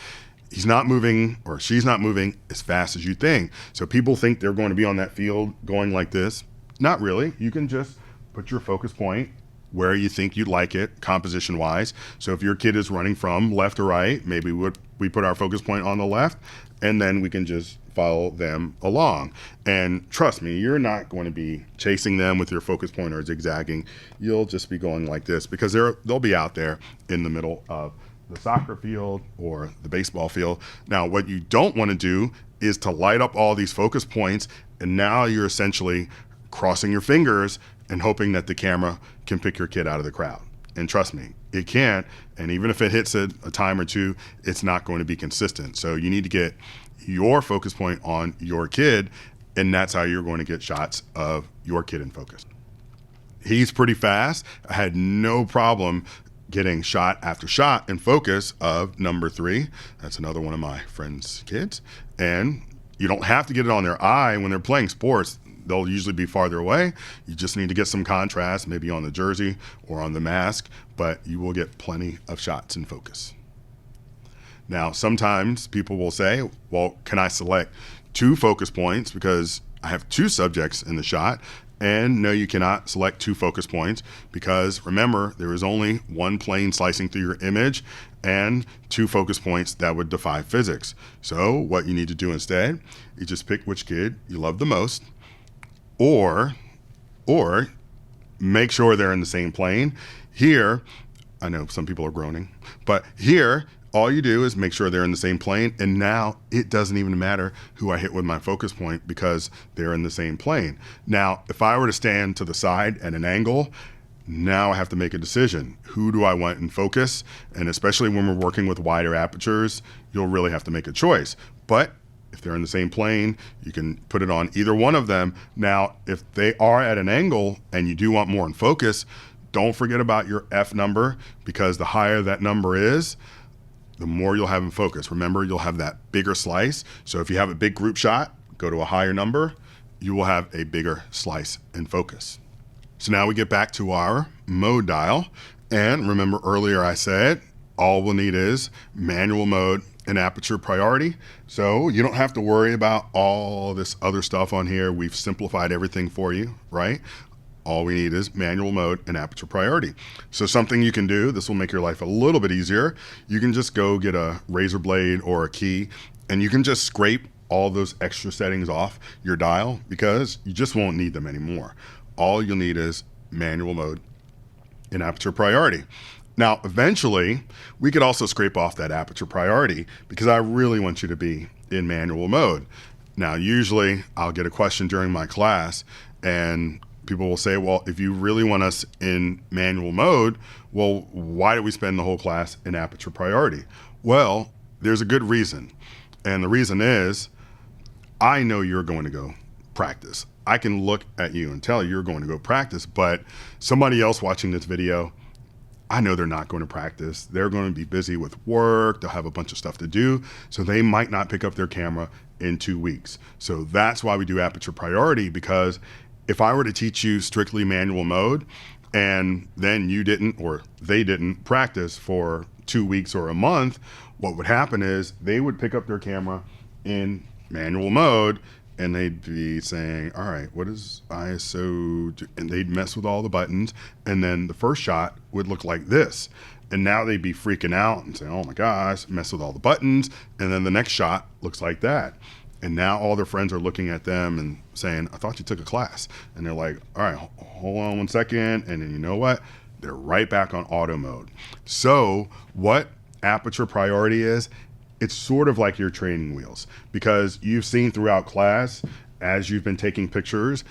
he's not moving or she's not moving as fast as you think. So people think they're going to be on that field going like this. Not really. You can just put your focus point where you think you'd like it composition wise. So if your kid is running from left to right, maybe we put our focus point on the left, and then we can just follow them along. And trust me, you're not going to be chasing them with your focus point or zigzagging. You'll just be going like this because they'll be out there in the middle of the soccer field or the baseball field. Now, what you don't want to do is to light up all these focus points, and now you're essentially crossing your fingers and hoping that the camera can pick your kid out of the crowd. And trust me, it can't. And even if it hits it a time or two, it's not going to be consistent. So you need to get your focus point on your kid, and that's how you're going to get shots of your kid in focus. He's pretty fast. I had no problem getting shot after shot in focus of number 3. That's another one of my friend's kids. And you don't have to get it on their eye when they're playing sports. They'll usually be farther away. You just need to get some contrast, maybe on the jersey or on the mask, but you will get plenty of shots in focus. Now, sometimes people will say, well, can I select 2 focus points because I have 2 subjects in the shot? And no, you cannot select 2 focus points because remember, there is only 1 plane slicing through your image and 2 focus points that would defy physics. So what you need to do instead, you just pick which kid you love the most, or make sure they're in the same plane. Here, I know some people are groaning, but here, all you do is make sure they're in the same plane, and now it doesn't even matter who I hit with my focus point because they're in the same plane. Now, if I were to stand to the side at an angle, now I have to make a decision. Who do I want in focus? And especially when we're working with wider apertures, you'll really have to make a choice. But if they're in the same plane, you can put it on either one of them. Now, if they are at an angle and you do want more in focus, don't forget about your F number, because the higher that number is, the more you'll have in focus. Remember, you'll have that bigger slice. So if you have a big group shot, go to a higher number, you will have a bigger slice in focus. So now we get back to our mode dial. And remember earlier I said, all we'll need is manual mode and aperture priority. So you don't have to worry about all this other stuff on here. We've simplified everything for you, right? All we need is manual mode and aperture priority. So something you can do, this will make your life a little bit easier. You can just go get a razor blade or a key, and you can just scrape all those extra settings off your dial because you just won't need them anymore. All you'll need is manual mode and aperture priority. Now, eventually, we could also scrape off that aperture priority because I really want you to be in manual mode. Now, usually I'll get a question during my class and people will say, well, if you really want us in manual mode, well, why do we spend the whole class in aperture priority? Well, there's a good reason. And the reason is, I know you're going to go practice. I can look at you and tell you're going to go practice, but somebody else watching this video, I know they're not going to practice. They're going to be busy with work. They'll have a bunch of stuff to do. So they might not pick up their camera in 2 weeks. So that's why we do aperture priority, because if I were to teach you strictly manual mode and then you didn't, or they didn't practice for 2 weeks or a month, what would happen is they would pick up their camera in manual mode and they'd be saying, all right, what does ISO do? And they'd mess with all the buttons. And then the first shot would look like this. And now they'd be freaking out and saying, oh my gosh, mess with all the buttons. And then the next shot looks like that. And now all their friends are looking at them and saying, I thought you took a class. And they're like, all right, hold on 1 second. And then you know what? They're right back on auto mode. So what aperture priority is, it's sort of like your training wheels, because you've seen throughout class, as you've been taking pictures,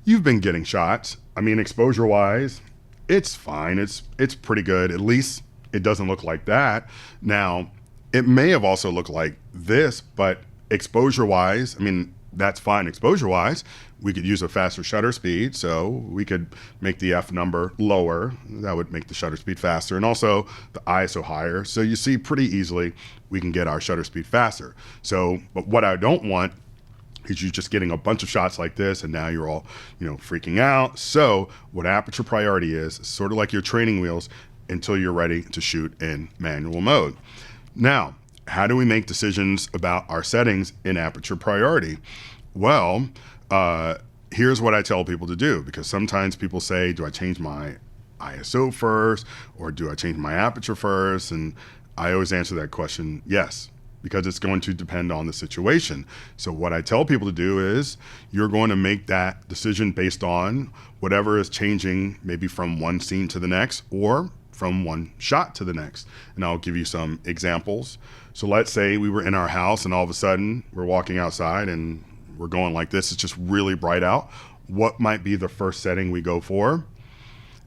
you've been getting shots. I mean, exposure wise, it's fine. It's pretty good. At least it doesn't look like that. Now, it may have also looked like this, but exposure wise, I mean, that's fine exposure wise. We could use a faster shutter speed, so we could make the F number lower. That would make the shutter speed faster, and also the ISO higher. So you see pretty easily we can get our shutter speed faster. So, but what I don't want is you just getting a bunch of shots like this and now you're all, freaking out. So what aperture priority is sort of like your training wheels until you're ready to shoot in manual mode. Now, how do we make decisions about our settings in aperture priority? Well, here's what I tell people to do, because sometimes people say, do I change my ISO first or do I change my aperture first? And I always answer that question, yes, because it's going to depend on the situation. So what I tell people to do is you're going to make that decision based on whatever is changing, maybe from one scene to the next, or from one shot to the next. And I'll give you some examples. So let's say we were in our house and all of a sudden we're walking outside and we're going like this. It's just really bright out. What might be the first setting we go for?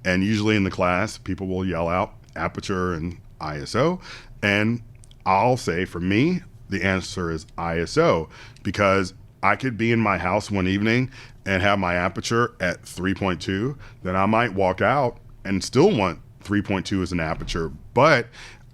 And usually in the class, people will yell out aperture and ISO. And I'll say for me, the answer is ISO, because I could be in my house one evening and have my aperture at 3.2. Then I might walk out and still want 3.2 as an aperture. But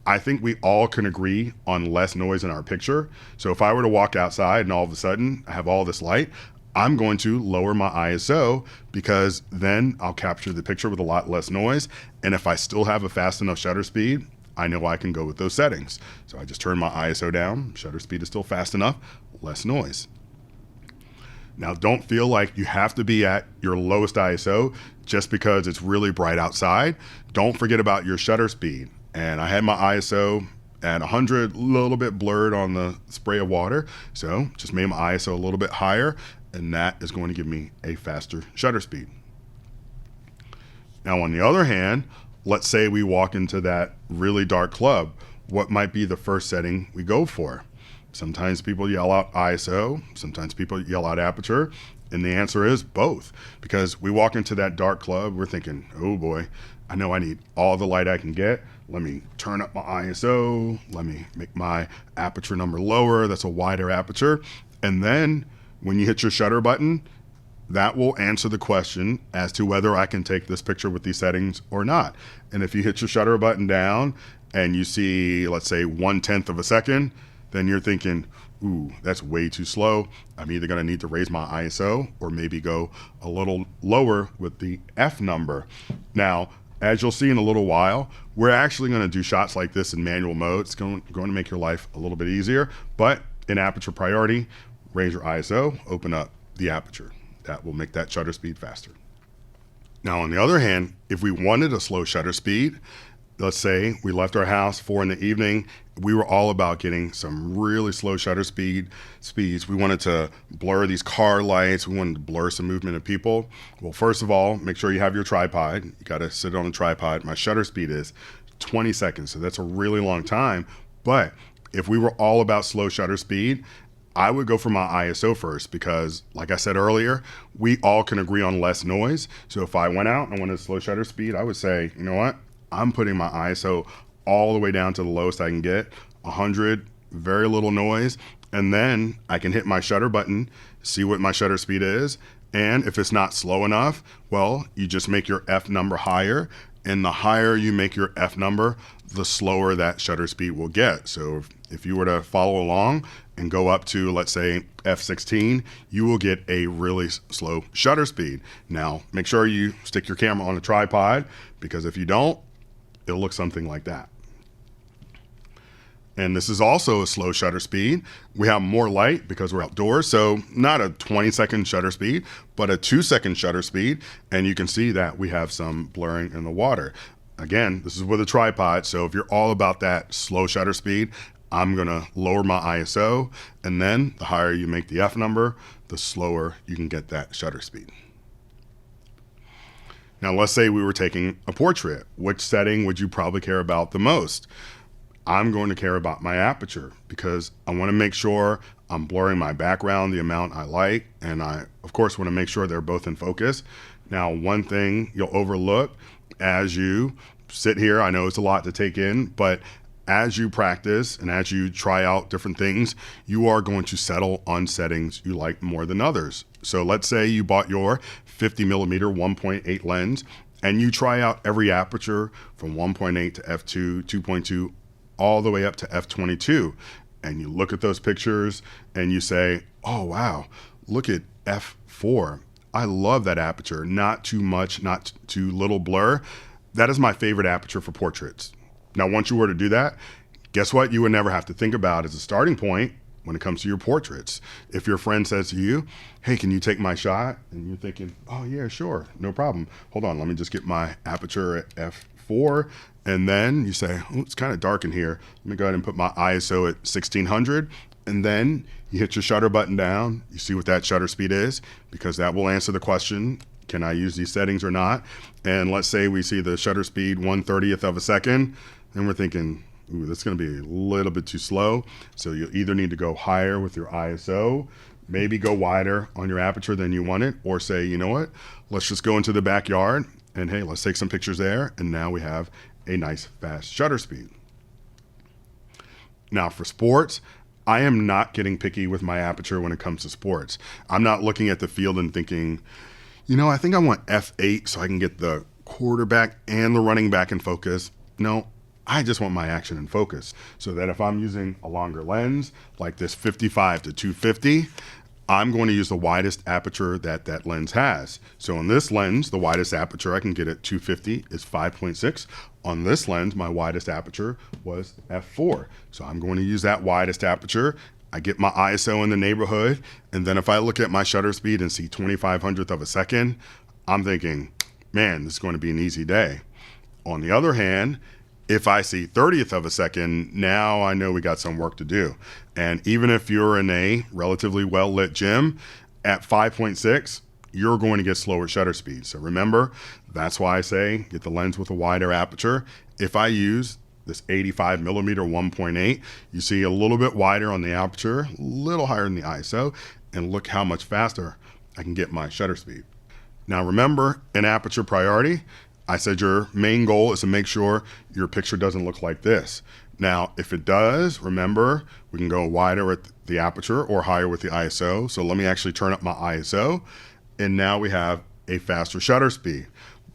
I think we all can agree on less noise in our picture. So if I were to walk outside and all of a sudden I have all this light, I'm going to lower my ISO, because then I'll capture the picture with a lot less noise. And if I still have a fast enough shutter speed, I know I can go with those settings. So I just turn my ISO down, shutter speed is still fast enough, less noise. Now, don't feel like you have to be at your lowest ISO just because it's really bright outside. Don't forget about your shutter speed. And I had my ISO at 100, a little bit blurred on the spray of water. So just made my ISO a little bit higher, and that is going to give me a faster shutter speed. Now, on the other hand, let's say we walk into that really dark club. What might be the first setting we go for? Sometimes people yell out ISO, sometimes people yell out aperture, and the answer is both. Because we walk into that dark club, we're thinking, oh boy, I know I need all the light I can get. Let me turn up my ISO, let me make my aperture number lower, that's a wider aperture. And then when you hit your shutter button, that will answer the question as to whether I can take this picture with these settings or not. And if you hit your shutter button down and you see, let's say 1/10 of a second, then you're thinking, ooh, that's way too slow. I'm either gonna need to raise my ISO or maybe go a little lower with the F number. Now, as you'll see in a little while, we're actually gonna do shots like this in manual mode. It's going to make your life a little bit easier, but in aperture priority, raise your ISO, open up the aperture. That will make that shutter speed faster. Now, on the other hand, if we wanted a slow shutter speed, let's say we left our house 4 in the evening, we were all about getting some really slow shutter speeds. We wanted to blur these car lights. We wanted to blur some movement of people. Well, first of all, make sure you have your tripod. You got to sit on a tripod. My shutter speed is 20 seconds. So that's a really long time. But if we were all about slow shutter speed, I would go for my ISO first, because like I said earlier, we all can agree on less noise. So if I went out and I wanted a slow shutter speed, I would say, you know what? I'm putting my ISO all the way down to the lowest I can get, 100, very little noise. And then I can hit my shutter button, see what my shutter speed is. And if it's not slow enough, well, you just make your F number higher. And the higher you make your F number, the slower that shutter speed will get. So if you were to follow along and go up to, let's say, F16, you will get a really slow shutter speed. Now, make sure you stick your camera on a tripod, because if you don't, it'll look something like that. And this is also a slow shutter speed. We have more light because we're outdoors, so not a 20-second shutter speed, but a 2-second shutter speed. And you can see that we have some blurring in the water. Again, this is with a tripod, so if you're all about that slow shutter speed, I'm gonna lower my ISO, and then the higher you make the F number, the slower you can get that shutter speed. Now, let's say we were taking a portrait. Which setting would you probably care about the most? I'm going to care about my aperture, because I want to make sure I'm blurring my background the amount I like, and I, of course, want to make sure they're both in focus. Now, one thing you'll overlook as you sit here, I know it's a lot to take in, but as you practice and as you try out different things, you are going to settle on settings you like more than others. So let's say you bought your 50mm 1.8 lens and you try out every aperture from 1.8 to f2, 2.2, all the way up to f22. And you look at those pictures and you say, oh wow, look at f4. I love that aperture. Not too much, not too little blur. That is my favorite aperture for portraits. Now, once you were to do that, guess what you would never have to think about as a starting point when it comes to your portraits. If your friend says to you, hey, can you take my shot? And you're thinking, oh yeah, sure, no problem. Hold on, let me just get my aperture at f4. And then you say, oh, it's kind of dark in here. Let me go ahead and put my ISO at 1600. And then you hit your shutter button down. You see what that shutter speed is, because that will answer the question, can I use these settings or not? And let's say we see the shutter speed 1/30th of a second, and we're thinking, ooh, that's going to be a little bit too slow. So you'll either need to go higher with your ISO, maybe go wider on your aperture than you want it, or say, you know what, let's just go into the backyard and hey, let's take some pictures there. And now we have a nice fast shutter speed. Now for sports, I am not getting picky with my aperture when it comes to sports. I'm not looking at the field and thinking, you know, I think I want f8 so I can get the quarterback and the running back in focus. No, I just want my action in focus, so that if I'm using a longer lens like this 55 to 250, I'm going to use the widest aperture that that lens has. So on this lens, the widest aperture I can get at 250 is 5.6. On this lens, my widest aperture was f4. So I'm going to use that widest aperture. I get my ISO in the neighborhood, and then if I look at my shutter speed and see 2500th of a second, I'm thinking, man, this is going to be an easy day. On the other hand, if I see 30th of a second, now I know we got some work to do. And even if you're in a relatively well-lit gym, at 5.6, you're going to get slower shutter speed. So remember, that's why I say get the lens with a wider aperture. If I use this 85 millimeter 1.8, you see a little bit wider on the aperture, a little higher in the ISO, and look how much faster I can get my shutter speed. Now remember, in aperture priority, I said your main goal is to make sure your picture doesn't look like this. Now, if it does, remember, we can go wider at the aperture or higher with the ISO. So let me actually turn up my ISO, and now we have a faster shutter speed.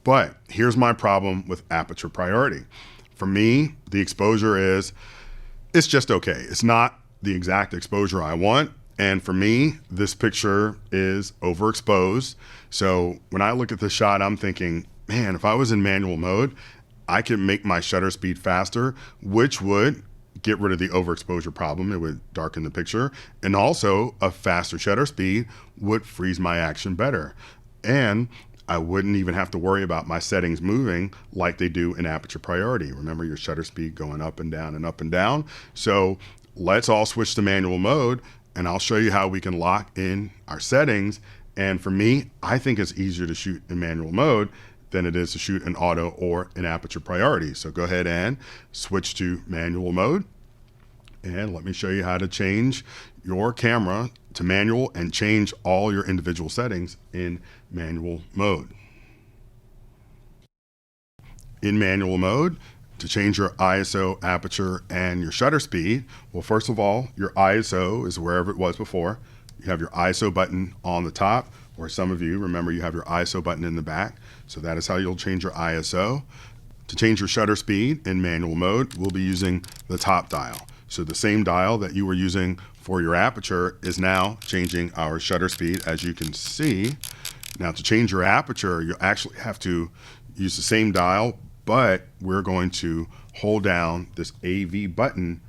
But here's my problem with aperture priority. For me, the exposure it's just okay. It's not the exact exposure I want. And for me, this picture is overexposed. So when I look at the shot, I'm thinking, man, if I was in manual mode, I could make my shutter speed faster, which would get rid of the overexposure problem. It would darken the picture. And also a faster shutter speed would freeze my action better. And I wouldn't even have to worry about my settings moving like they do in aperture priority. Remember your shutter speed going up and down and up and down. So let's all switch to manual mode, and I'll show you how we can lock in our settings. And for me, I think it's easier to shoot in manual mode than it is to shoot in auto or in aperture priority. So go ahead and switch to manual mode. And let me show you how to change your camera to manual and change all your individual settings in manual mode. In manual mode, to change your ISO, aperture, and your shutter speed, well, first of all, your ISO is wherever it was before. You have your ISO button on the top, or some of you, remember you have your ISO button in the back. So that is how you'll change your ISO. To change your shutter speed in manual mode, we'll be using the top dial. So the same dial that you were using for your aperture is now changing our shutter speed, as you can see. Now to change your aperture, you actually have to use the same dial, but we're going to hold down this AV button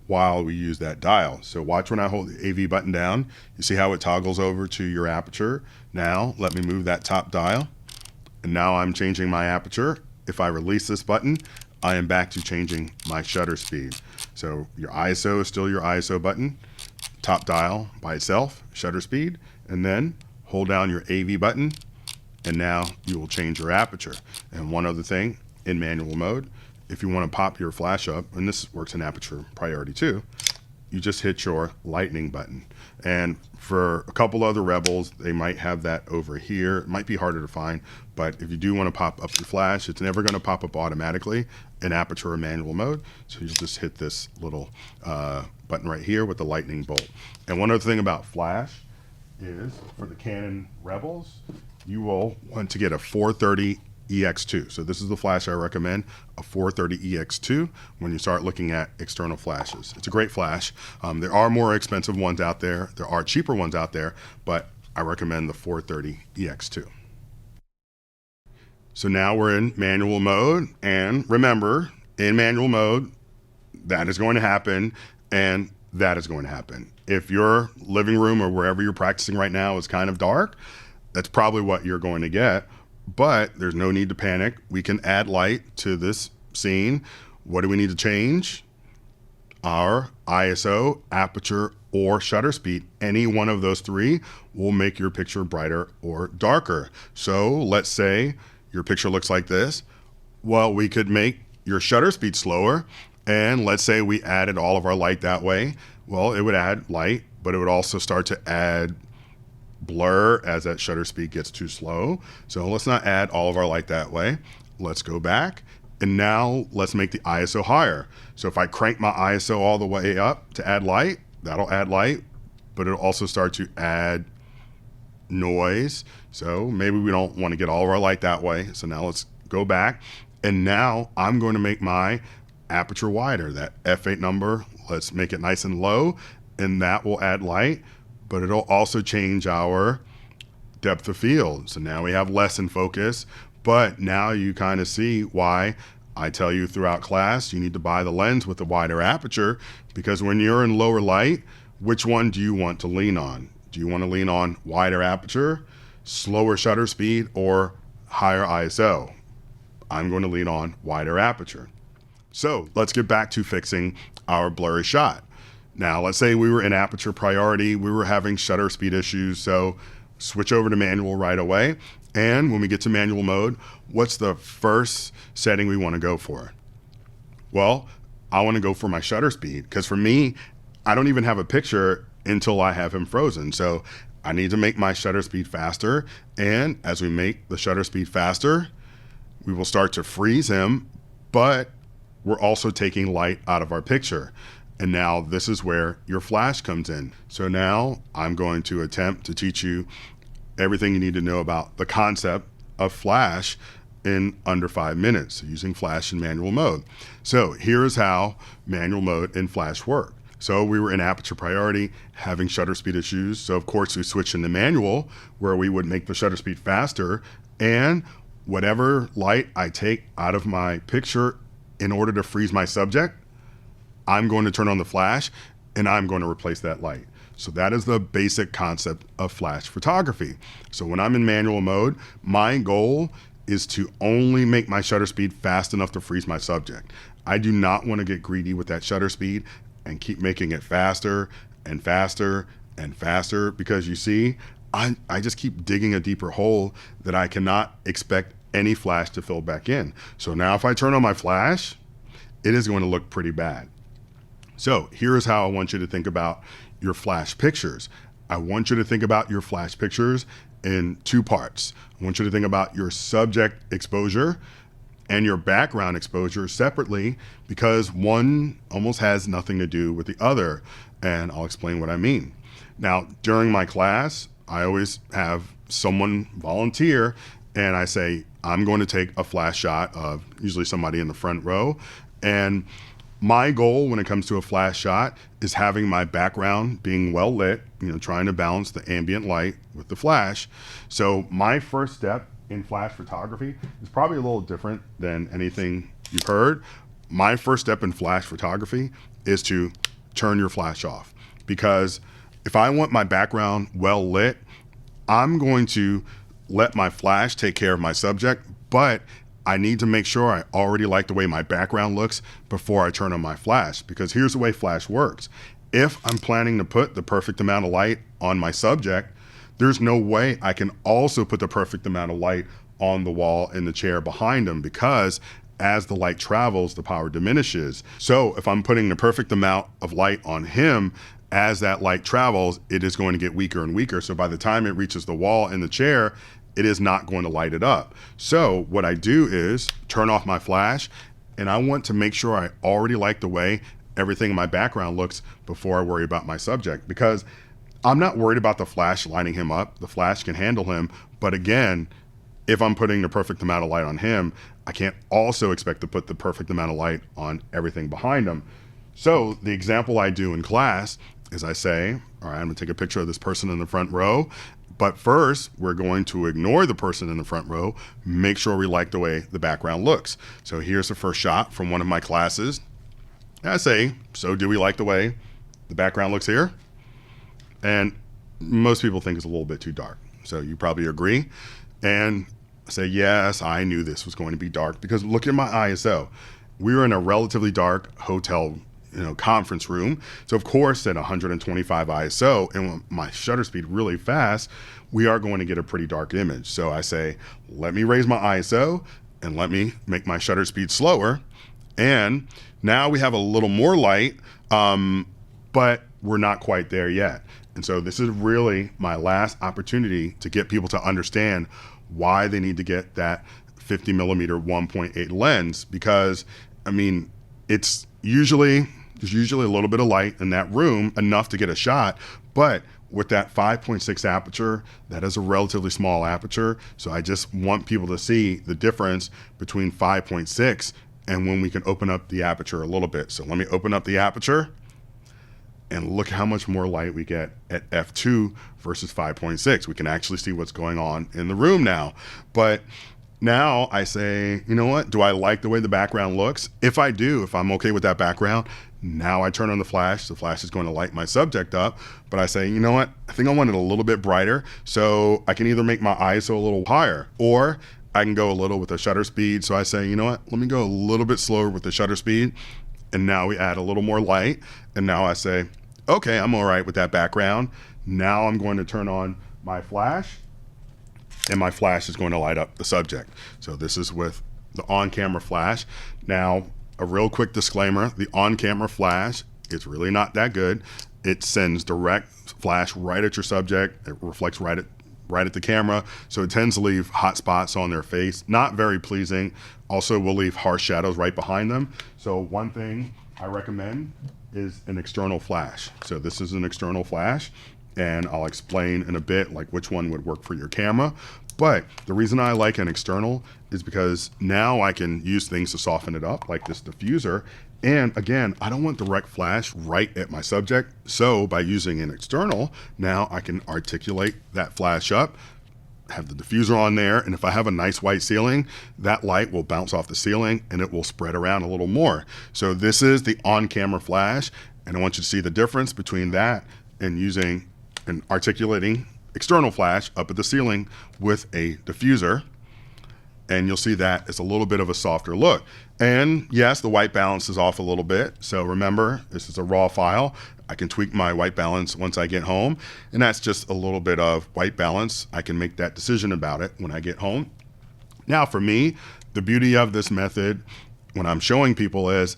while we use that dial. So watch when I hold the AV button down, you see how it toggles over to your aperture. Now let me move that top dial, and now I'm changing my aperture. If I release this button, I am back to changing my shutter speed. So your ISO is still your ISO button, top dial by itself, shutter speed, and then hold down your AV button, and now you will change your aperture. And one other thing, in manual mode, if you want to pop your flash up, and this works in aperture priority too, you just hit your lightning button. And for a couple other Rebels, they might have that over here. It might be harder to find, but if you do want to pop up your flash, it's never going to pop up automatically in aperture or manual mode. So you just hit this little button right here with the lightning bolt. And one other thing about flash is for the Canon Rebels, you will want to get a 430 EX2. So this is the flash I recommend, a 430 EX2 when you start looking at external flashes. It's a great flash. There are more expensive ones out there. There are cheaper ones out there, but I recommend the 430 EX2. So now we're in manual mode, and remember, in manual mode, that is going to happen, and that is going to happen. If your living room or wherever you're practicing right now is kind of dark, that's probably what you're going to get. But there's no need to panic. We can add light to this scene. What do we need to change? Our ISO, aperture, or shutter speed. Any one of those three will make your picture brighter or darker. So let's say your picture looks like this. Well, we could make your shutter speed slower, and let's say we added all of our light that way. Well, it would add light, but it would also start to add blur as that shutter speed gets too slow. So let's not add all of our light that way. Let's go back, and now let's make the ISO higher. So if I crank my ISO all the way up to add light, that'll add light, but it'll also start to add noise. So maybe we don't want to get all of our light that way. So now let's go back, and now I'm going to make my aperture wider. That f8 number, let's make it nice and low, and that will add light, but it'll also change our depth of field. So now we have less in focus, but now you kind of see why I tell you throughout class you need to buy the lens with the wider aperture, because when you're in lower light, which one do you want to lean on? Do you want to lean on wider aperture, slower shutter speed, or higher ISO? I'm going to lean on wider aperture. So let's get back to fixing our blurry shot. Now, let's say we were in aperture priority, we were having shutter speed issues, so switch over to manual right away. And when we get to manual mode, what's the first setting we want to go for? Well, I want to go for my shutter speed, because for me, I don't even have a picture until I have him frozen. So I need to make my shutter speed faster. And as we make the shutter speed faster, we will start to freeze him, but we're also taking light out of our picture. And now this is where your flash comes in. So now I'm going to attempt to teach you everything you need to know about the concept of flash in under 5 minutes, using flash in manual mode. So here's how manual mode and flash work. So we were in aperture priority, having shutter speed issues. So of course we switched into manual, where we would make the shutter speed faster, and whatever light I take out of my picture in order to freeze my subject, I'm going to turn on the flash and I'm going to replace that light. So that is the basic concept of flash photography. So when I'm in manual mode, my goal is to only make my shutter speed fast enough to freeze my subject. I do not want to get greedy with that shutter speed and keep making it faster and faster and faster, because you see, I just keep digging a deeper hole that I cannot expect any flash to fill back in. So now if I turn on my flash, it is going to look pretty bad. So here's how I want you to think about your flash pictures. I want you to think about your flash pictures in two parts. I want you to think about your subject exposure and your background exposure separately, because one almost has nothing to do with the other. And I'll explain what I mean. Now, during my class, I always have someone volunteer, and I say, I'm going to take a flash shot of usually somebody in the front row. And my goal when it comes to a flash shot is having my background being well lit, trying to balance the ambient light with the flash. So my first step in flash photography is probably a little different than anything you've heard. My first step in flash photography is to turn your flash off, because if I want my background well lit, I'm going to let my flash take care of my subject, but I need to make sure I already like the way my background looks before I turn on my flash, because here's the way flash works. If I'm planning to put the perfect amount of light on my subject, there's no way I can also put the perfect amount of light on the wall in the chair behind him, because as the light travels, the power diminishes. So if I'm putting the perfect amount of light on him, as that light travels, it is going to get weaker and weaker. So by the time it reaches the wall in the chair, it is not going to light it up. So what I do is turn off my flash, and I want to make sure I already like the way everything in my background looks before I worry about my subject, because I'm not worried about the flash lining him up. The flash can handle him. But again, if I'm putting the perfect amount of light on him, I can't also expect to put the perfect amount of light on everything behind him. So the example I do in class is I say, all right, I'm gonna take a picture of this person in the front row, but first we're going to ignore the person in the front row, make sure we like the way the background looks. So here's the first shot from one of my classes. And I say, so do we like the way the background looks here? And most people think it's a little bit too dark. So you probably agree. And I say, yes, I knew this was going to be dark, because look at my ISO. We were in a relatively dark hotel conference room. So of course at 125 ISO and with my shutter speed really fast, we are going to get a pretty dark image. So I say, let me raise my ISO and let me make my shutter speed slower. And now we have a little more light, but we're not quite there yet. And so this is really my last opportunity to get people to understand why they need to get that 50 millimeter 1.8 lens, because I mean, there's usually a little bit of light in that room, enough to get a shot, but with that 5.6 aperture, that is a relatively small aperture. So I just want people to see the difference between 5.6 and when we can open up the aperture a little bit. So let me open up the aperture and look how much more light we get at f2 versus 5.6. We can actually see what's going on in the room now. But now I say, you know what? Do I like the way the background looks? If I do, if I'm okay with that background, now I turn on the flash. The flash is going to light my subject up. But I say, you know what? I think I want it a little bit brighter. So I can either make my ISO a little higher, or I can go a little with the shutter speed. So I say, you know what? Let me go a little bit slower with the shutter speed. And now we add a little more light. And now I say, okay, I'm all right with that background. Now I'm going to turn on my flash, and my flash is going to light up the subject. So this is with the on-camera flash. Now, a real quick disclaimer, the on-camera flash is really not that good. It sends direct flash right at your subject. It reflects right at the camera. So it tends to leave hot spots on their face. Not very pleasing. Also will leave harsh shadows right behind them. So one thing I recommend is an external flash. So this is an external flash, and I'll explain in a bit like which one would work for your camera. But the reason I like an external is because now I can use things to soften it up, like this diffuser. And again, I don't want direct flash right at my subject. So by using an external, now I can articulate that flash up, have the diffuser on there, and if I have a nice white ceiling, that light will bounce off the ceiling and it will spread around a little more. So this is the on-camera flash, and I want you to see the difference between that and using an articulating external flash up at the ceiling with a diffuser. And you'll see that it's a little bit of a softer look. And yes, the white balance is off a little bit. So remember, this is a raw file. I can tweak my white balance once I get home. And that's just a little bit of white balance. I can make that decision about it when I get home. Now for me, the beauty of this method when I'm showing people is,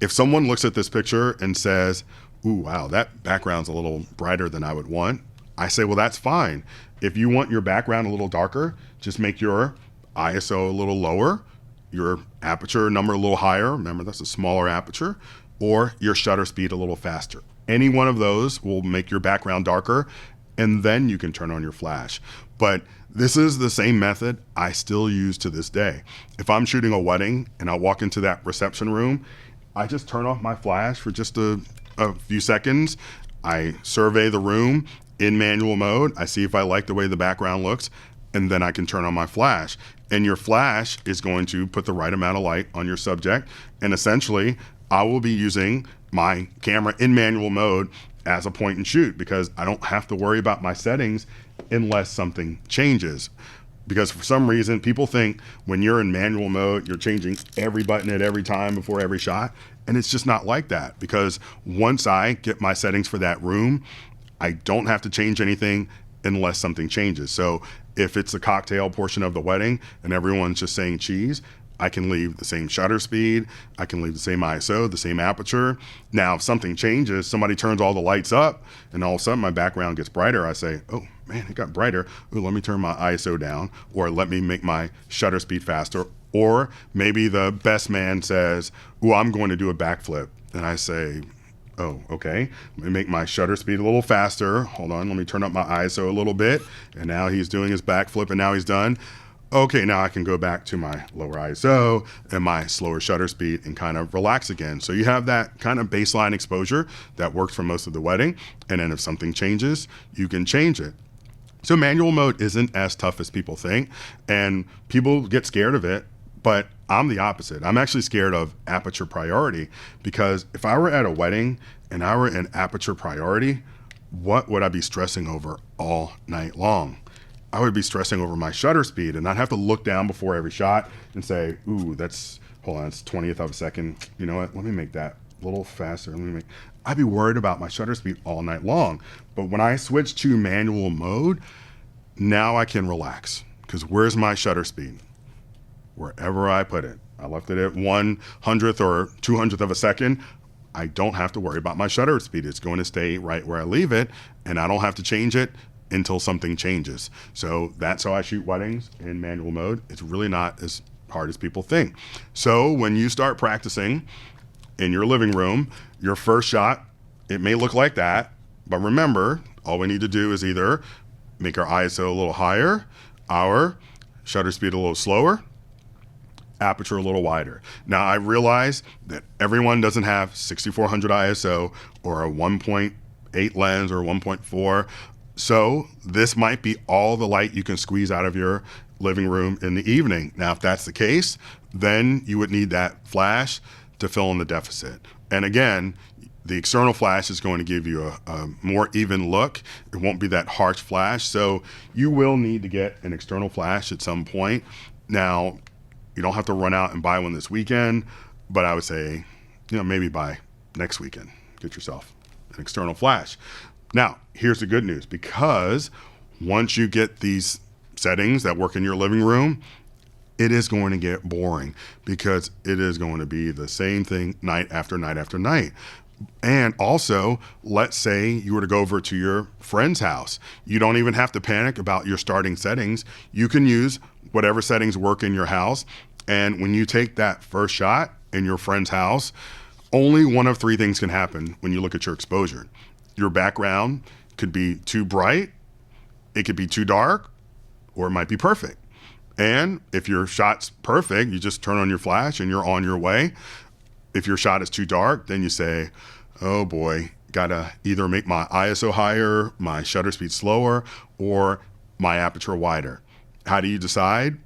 if someone looks at this picture and says, ooh, wow, that background's a little brighter than I would want, I say, well, that's fine. If you want your background a little darker, just make your ISO a little lower, your aperture number a little higher. Remember, that's a smaller aperture, or your shutter speed a little faster. Any one of those will make your background darker, and then you can turn on your flash. But this is the same method I still use to this day. If I'm shooting a wedding and I walk into that reception room, I just turn off my flash for just a few seconds. I survey the room in manual mode. I see if I like the way the background looks, and then I can turn on my flash. And your flash is going to put the right amount of light on your subject. And essentially, I will be using my camera in manual mode as a point and shoot, because I don't have to worry about my settings unless something changes. Because for some reason, people think when you're in manual mode, you're changing every button at every time before every shot. And it's just not like that, because once I get my settings for that room, I don't have to change anything unless something changes. So if it's the cocktail portion of the wedding and everyone's just saying cheese, I can leave the same shutter speed, I can leave the same ISO, the same aperture. Now, if something changes, somebody turns all the lights up and all of a sudden my background gets brighter, I say, oh man, it got brighter. Ooh, let me turn my ISO down, or let me make my shutter speed faster. Or maybe the best man says, ooh, I'm going to do a backflip. And I say, oh, okay. Let me make my shutter speed a little faster. Hold on, let me turn up my ISO a little bit. And now he's doing his backflip, and now he's done. Okay, now I can go back to my lower ISO and my slower shutter speed and kind of relax again. So you have that kind of baseline exposure that works for most of the wedding. And then if something changes, you can change it. So manual mode isn't as tough as people think, and people get scared of it. But I'm the opposite. I'm actually scared of aperture priority, because if I were at a wedding and I were in aperture priority, what would I be stressing over all night long? I would be stressing over my shutter speed, and I'd have to look down before every shot and say, ooh, hold on, it's 20th of a second. You know what? Let me make that a little faster. I'd be worried about my shutter speed all night long. But when I switch to manual mode, now I can relax. Because where's my shutter speed? Wherever I put it. I left it at 1/100th or 200th of a second. I don't have to worry about my shutter speed. It's going to stay right where I leave it, and I don't have to change it until something changes. So that's how I shoot weddings in manual mode. It's really not as hard as people think. So when you start practicing in your living room, your first shot, it may look like that, but remember, all we need to do is either make our ISO a little higher, our shutter speed a little slower, aperture a little wider. Now I realize that everyone doesn't have 6400 ISO or a 1.8 lens or 1.4. So this might be all the light you can squeeze out of your living room in the evening. Now, if that's the case, then you would need that flash to fill in the deficit. And again, the external flash is going to give you a more even look. It won't be that harsh flash. So you will need to get an external flash at some point. Now, you don't have to run out and buy one this weekend, but I would say, maybe by next weekend, get yourself an external flash. Now, here's the good news, because once you get these settings that work in your living room, it is going to get boring because it is going to be the same thing night after night after night. And also, let's say you were to go over to your friend's house. You don't even have to panic about your starting settings. You can use whatever settings work in your house. And when you take that first shot in your friend's house, only one of three things can happen when you look at your exposure. Your background could be too bright, it could be too dark, or it might be perfect. And if your shot's perfect, you just turn on your flash and you're on your way. If your shot is too dark, then you say, oh boy, gotta either make my ISO higher, my shutter speed slower, or my aperture wider. How do you decide?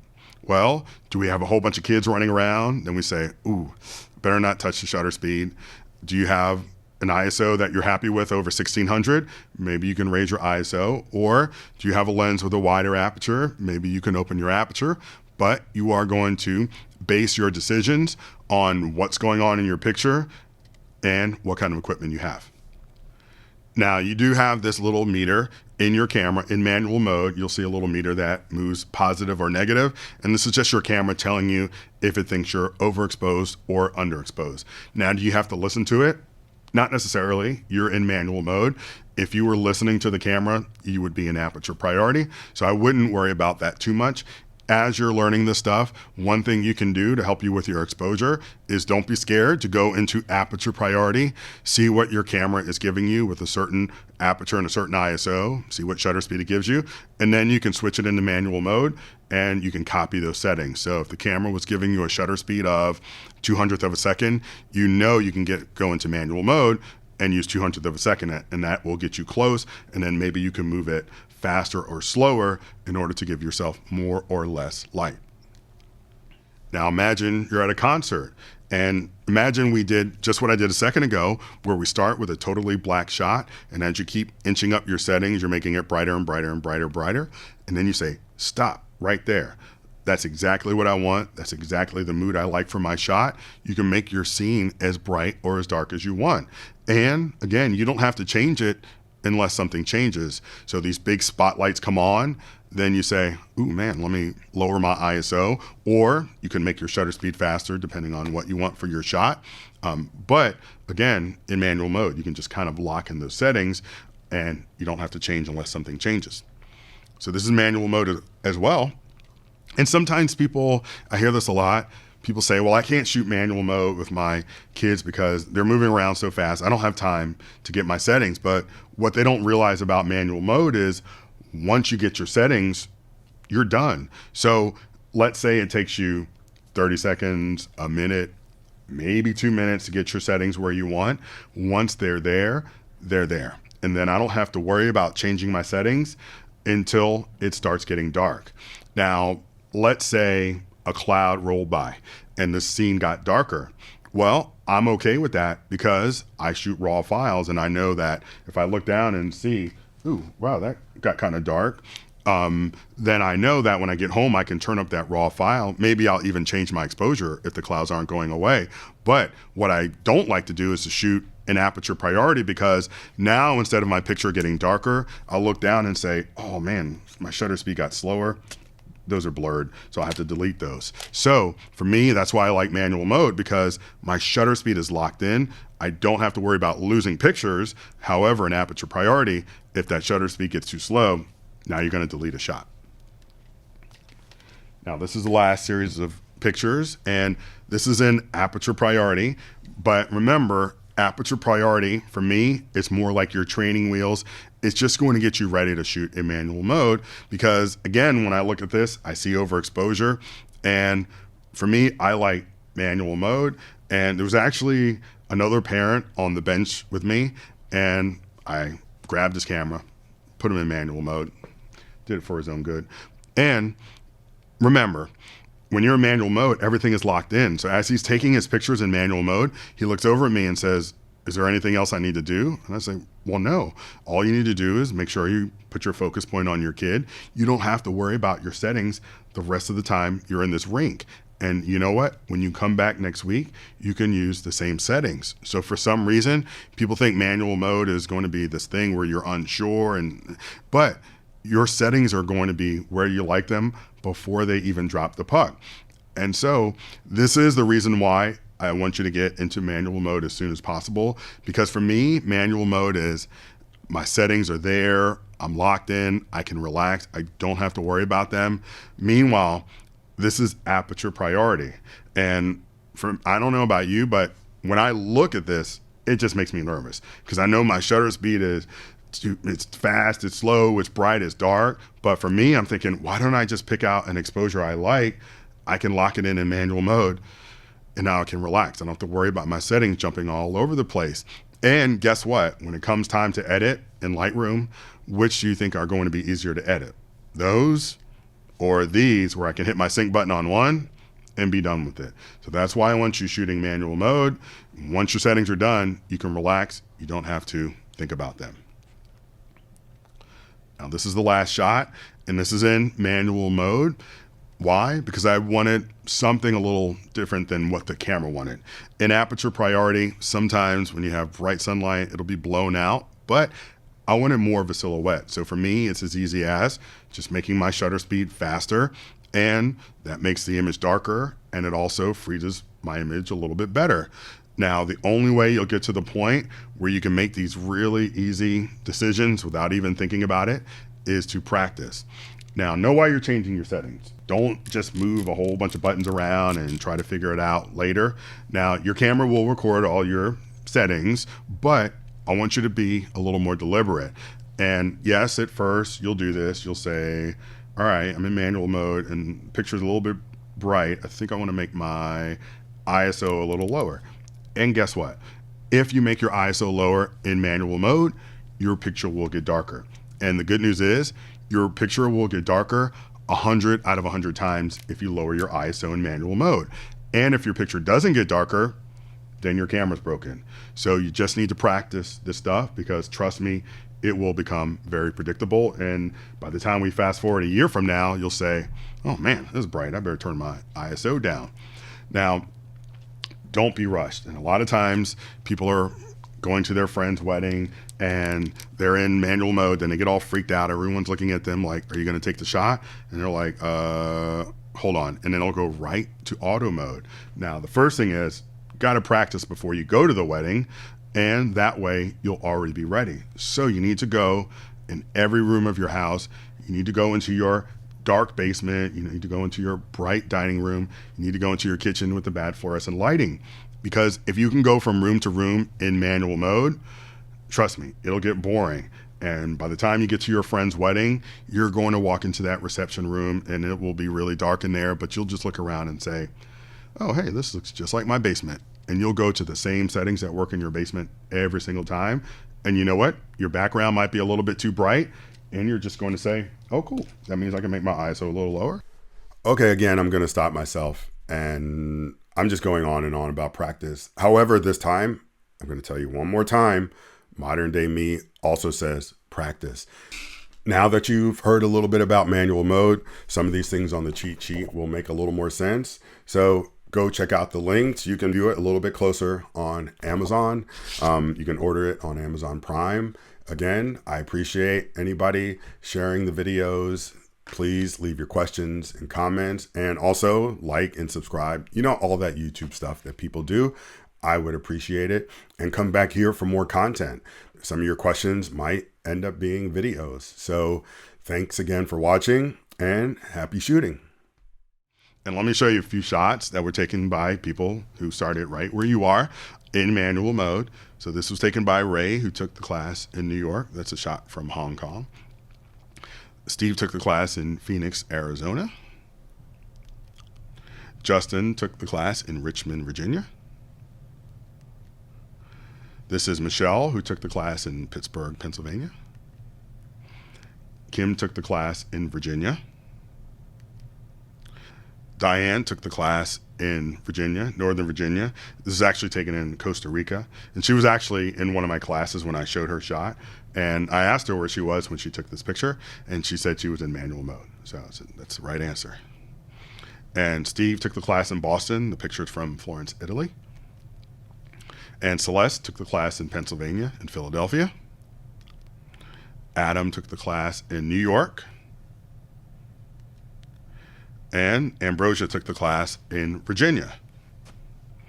Well, do we have a whole bunch of kids running around? Then we say, ooh, better not touch the shutter speed. Do you have an ISO that you're happy with over 1600? Maybe you can raise your ISO. Or do you have a lens with a wider aperture? Maybe you can open your aperture. But you are going to base your decisions on what's going on in your picture and what kind of equipment you have. Now, you do have this little meter in your camera. In manual mode, you'll see a little meter that moves positive or negative, and this is just your camera telling you if it thinks you're overexposed or underexposed. Now, do you have to listen to it? Not necessarily. You're in manual mode. If you were listening to the camera, you would be in aperture priority, so I wouldn't worry about that too much. As you're learning this stuff, one thing you can do to help you with your exposure is don't be scared to go into aperture priority, see what your camera is giving you with a certain aperture and a certain ISO, see what shutter speed it gives you, and then you can switch it into manual mode and you can copy those settings. So if the camera was giving you a shutter speed of 200th of a second, you can go into manual mode and use 200th of a second, and that will get you close, and then maybe you can move it faster or slower in order to give yourself more or less light. Now imagine you're at a concert, and imagine we did just what I did a second ago, where we start with a totally black shot, and as you keep inching up your settings, you're making it brighter and brighter and brighter, and then you say, stop right there. That's exactly what I want. That's exactly the mood I like for my shot. You can make your scene as bright or as dark as you want. And again, you don't have to change it unless something changes. So these big spotlights come on, then you say, ooh man, let me lower my ISO, or you can make your shutter speed faster depending on what you want for your shot. But again, in manual mode, you can just kind of lock in those settings and you don't have to change unless something changes. So this is manual mode as well. And sometimes I hear this a lot, people say, well, I can't shoot manual mode with my kids because they're moving around so fast. I don't have time to get my settings. But what they don't realize about manual mode is once you get your settings, you're done. So let's say it takes you 30 seconds, a minute, maybe 2 minutes to get your settings where you want. Once they're there, they're there. And then I don't have to worry about changing my settings until it starts getting dark. Now, let's say a cloud rolled by and the scene got darker. Well, I'm okay with that because I shoot raw files and I know that if I look down and see, ooh, wow, that got kind of dark, then I know that when I get home, I can turn up that raw file. Maybe I'll even change my exposure if the clouds aren't going away. But what I don't like to do is to shoot in aperture priority, because now instead of my picture getting darker, I'll look down and say, oh man, my shutter speed got slower. Those are blurred, so I have to delete those. So for me, that's why I like manual mode, because my shutter speed is locked in. I don't have to worry about losing pictures. However, in aperture priority, if that shutter speed gets too slow, now you're going to delete a shot. Now, this is the last series of pictures, and this is in aperture priority. But remember, aperture priority, for me, it's more like your training wheels. It's just going to get you ready to shoot in manual mode, because again, when I look at this, I see overexposure. And for me, I like manual mode. And there was actually another parent on the bench with me, and I grabbed his camera, put him in manual mode, did it for his own good. And remember, when you're in manual mode, everything is locked in. So as he's taking his pictures in manual mode, he looks over at me and says, is there anything else I need to do? And I say, well, no. All you need to do is make sure you put your focus point on your kid. You don't have to worry about your settings the rest of the time you're in this rink. And you know what? When you come back next week, you can use the same settings. So for some reason, people think manual mode is going to be this thing where you're unsure, but your settings are going to be where you like them before they even drop the puck. And so this is the reason why I want you to get into manual mode as soon as possible, because for me, manual mode is my settings are there, I'm locked in, I can relax, I don't have to worry about them. Meanwhile, this is aperture priority. And I don't know about you, but when I look at this, it just makes me nervous, because I know my shutter speed is, it's fast, it's slow, it's bright, it's dark. But for me, I'm thinking, why don't I just pick out an exposure I like? I can lock it in manual mode, and now I can relax. I don't have to worry about my settings jumping all over the place. And guess what? When it comes time to edit in Lightroom, which do you think are going to be easier to edit? Those or these, where I can hit my sync button on one and be done with it? So that's why I want you shooting manual mode. Once your settings are done, you can relax. You don't have to think about them. Now, this is the last shot, and this is in manual mode. Why? Because I wanted something a little different than what the camera wanted. In aperture priority, sometimes when you have bright sunlight, it'll be blown out, but I wanted more of a silhouette. So for me, it's as easy as just making my shutter speed faster, and that makes the image darker, and it also freezes my image a little bit better. Now, the only way you'll get to the point where you can make these really easy decisions without even thinking about it is to practice. Now, know why you're changing your settings. Don't just move a whole bunch of buttons around and try to figure it out later. Now, your camera will record all your settings, but I want you to be a little more deliberate. And yes, at first you'll do this. You'll say, all right, I'm in manual mode and picture's a little bit bright. I think I want to make my ISO a little lower. And guess what? If you make your ISO lower in manual mode, your picture will get darker. And the good news is your picture will get darker 100 out of 100 times if you lower your ISO in manual mode. And if your picture doesn't get darker, then your camera's broken. So you just need to practice this stuff, because trust me, it will become very predictable. And by the time we fast forward a year from now, you'll say, oh man, this is bright. I better turn my ISO down. Now, don't be rushed. And a lot of times people are going to their friend's wedding and they're in manual mode, then they get all freaked out. Everyone's looking at them like, are you going to take the shot? And they're like, hold on. And then they'll go right to auto mode. Now, the first thing is, got to practice before you go to the wedding, and that way you'll already be ready. So you need to go in every room of your house. You need to go into your dark basement. You need to go into your bright dining room. You need to go into your kitchen with the bad fluorescent lighting. Because if you can go from room to room in manual mode, trust me, it'll get boring. And by the time you get to your friend's wedding, you're going to walk into that reception room and it will be really dark in there, but you'll just look around and say, oh, hey, this looks just like my basement. And you'll go to the same settings that work in your basement every single time. And you know what? Your background might be a little bit too bright, and you're just going to say, oh, cool. That means I can make my ISO a little lower. Okay, again, I'm going to stop myself, and I'm just going on and on about practice. However, this time, I'm going to tell you one more time, modern day me also says practice. Now that you've heard a little bit about manual mode, some of these things on the cheat sheet will make a little more sense. So go check out the links. You can view it a little bit closer on Amazon. You can order it on Amazon Prime. Again, I appreciate anybody sharing the videos. Please leave your questions and comments, and also like and subscribe. You know, all that YouTube stuff that people do. I would appreciate it. And come back here for more content. Some of your questions might end up being videos. So thanks again for watching, and happy shooting. And let me show you a few shots that were taken by people who started right where you are in manual mode. So this was taken by Ray, who took the class in New York. That's a shot from Hong Kong. Steve took the class in Phoenix, Arizona. Justin took the class in Richmond, Virginia. This is Michelle, who took the class in Pittsburgh, Pennsylvania. Kim took the class in Virginia. Diane took the class in Virginia, Northern Virginia. This is actually taken in Costa Rica. And she was actually in one of my classes when I showed her shot. And I asked her where she was when she took this picture, and she said she was in manual mode. So I said, that's the right answer. And Steve took the class in Boston. The picture is from Florence, Italy. And Celeste took the class in Pennsylvania and Philadelphia. Adam took the class in New York. And Ambrosia took the class in Virginia.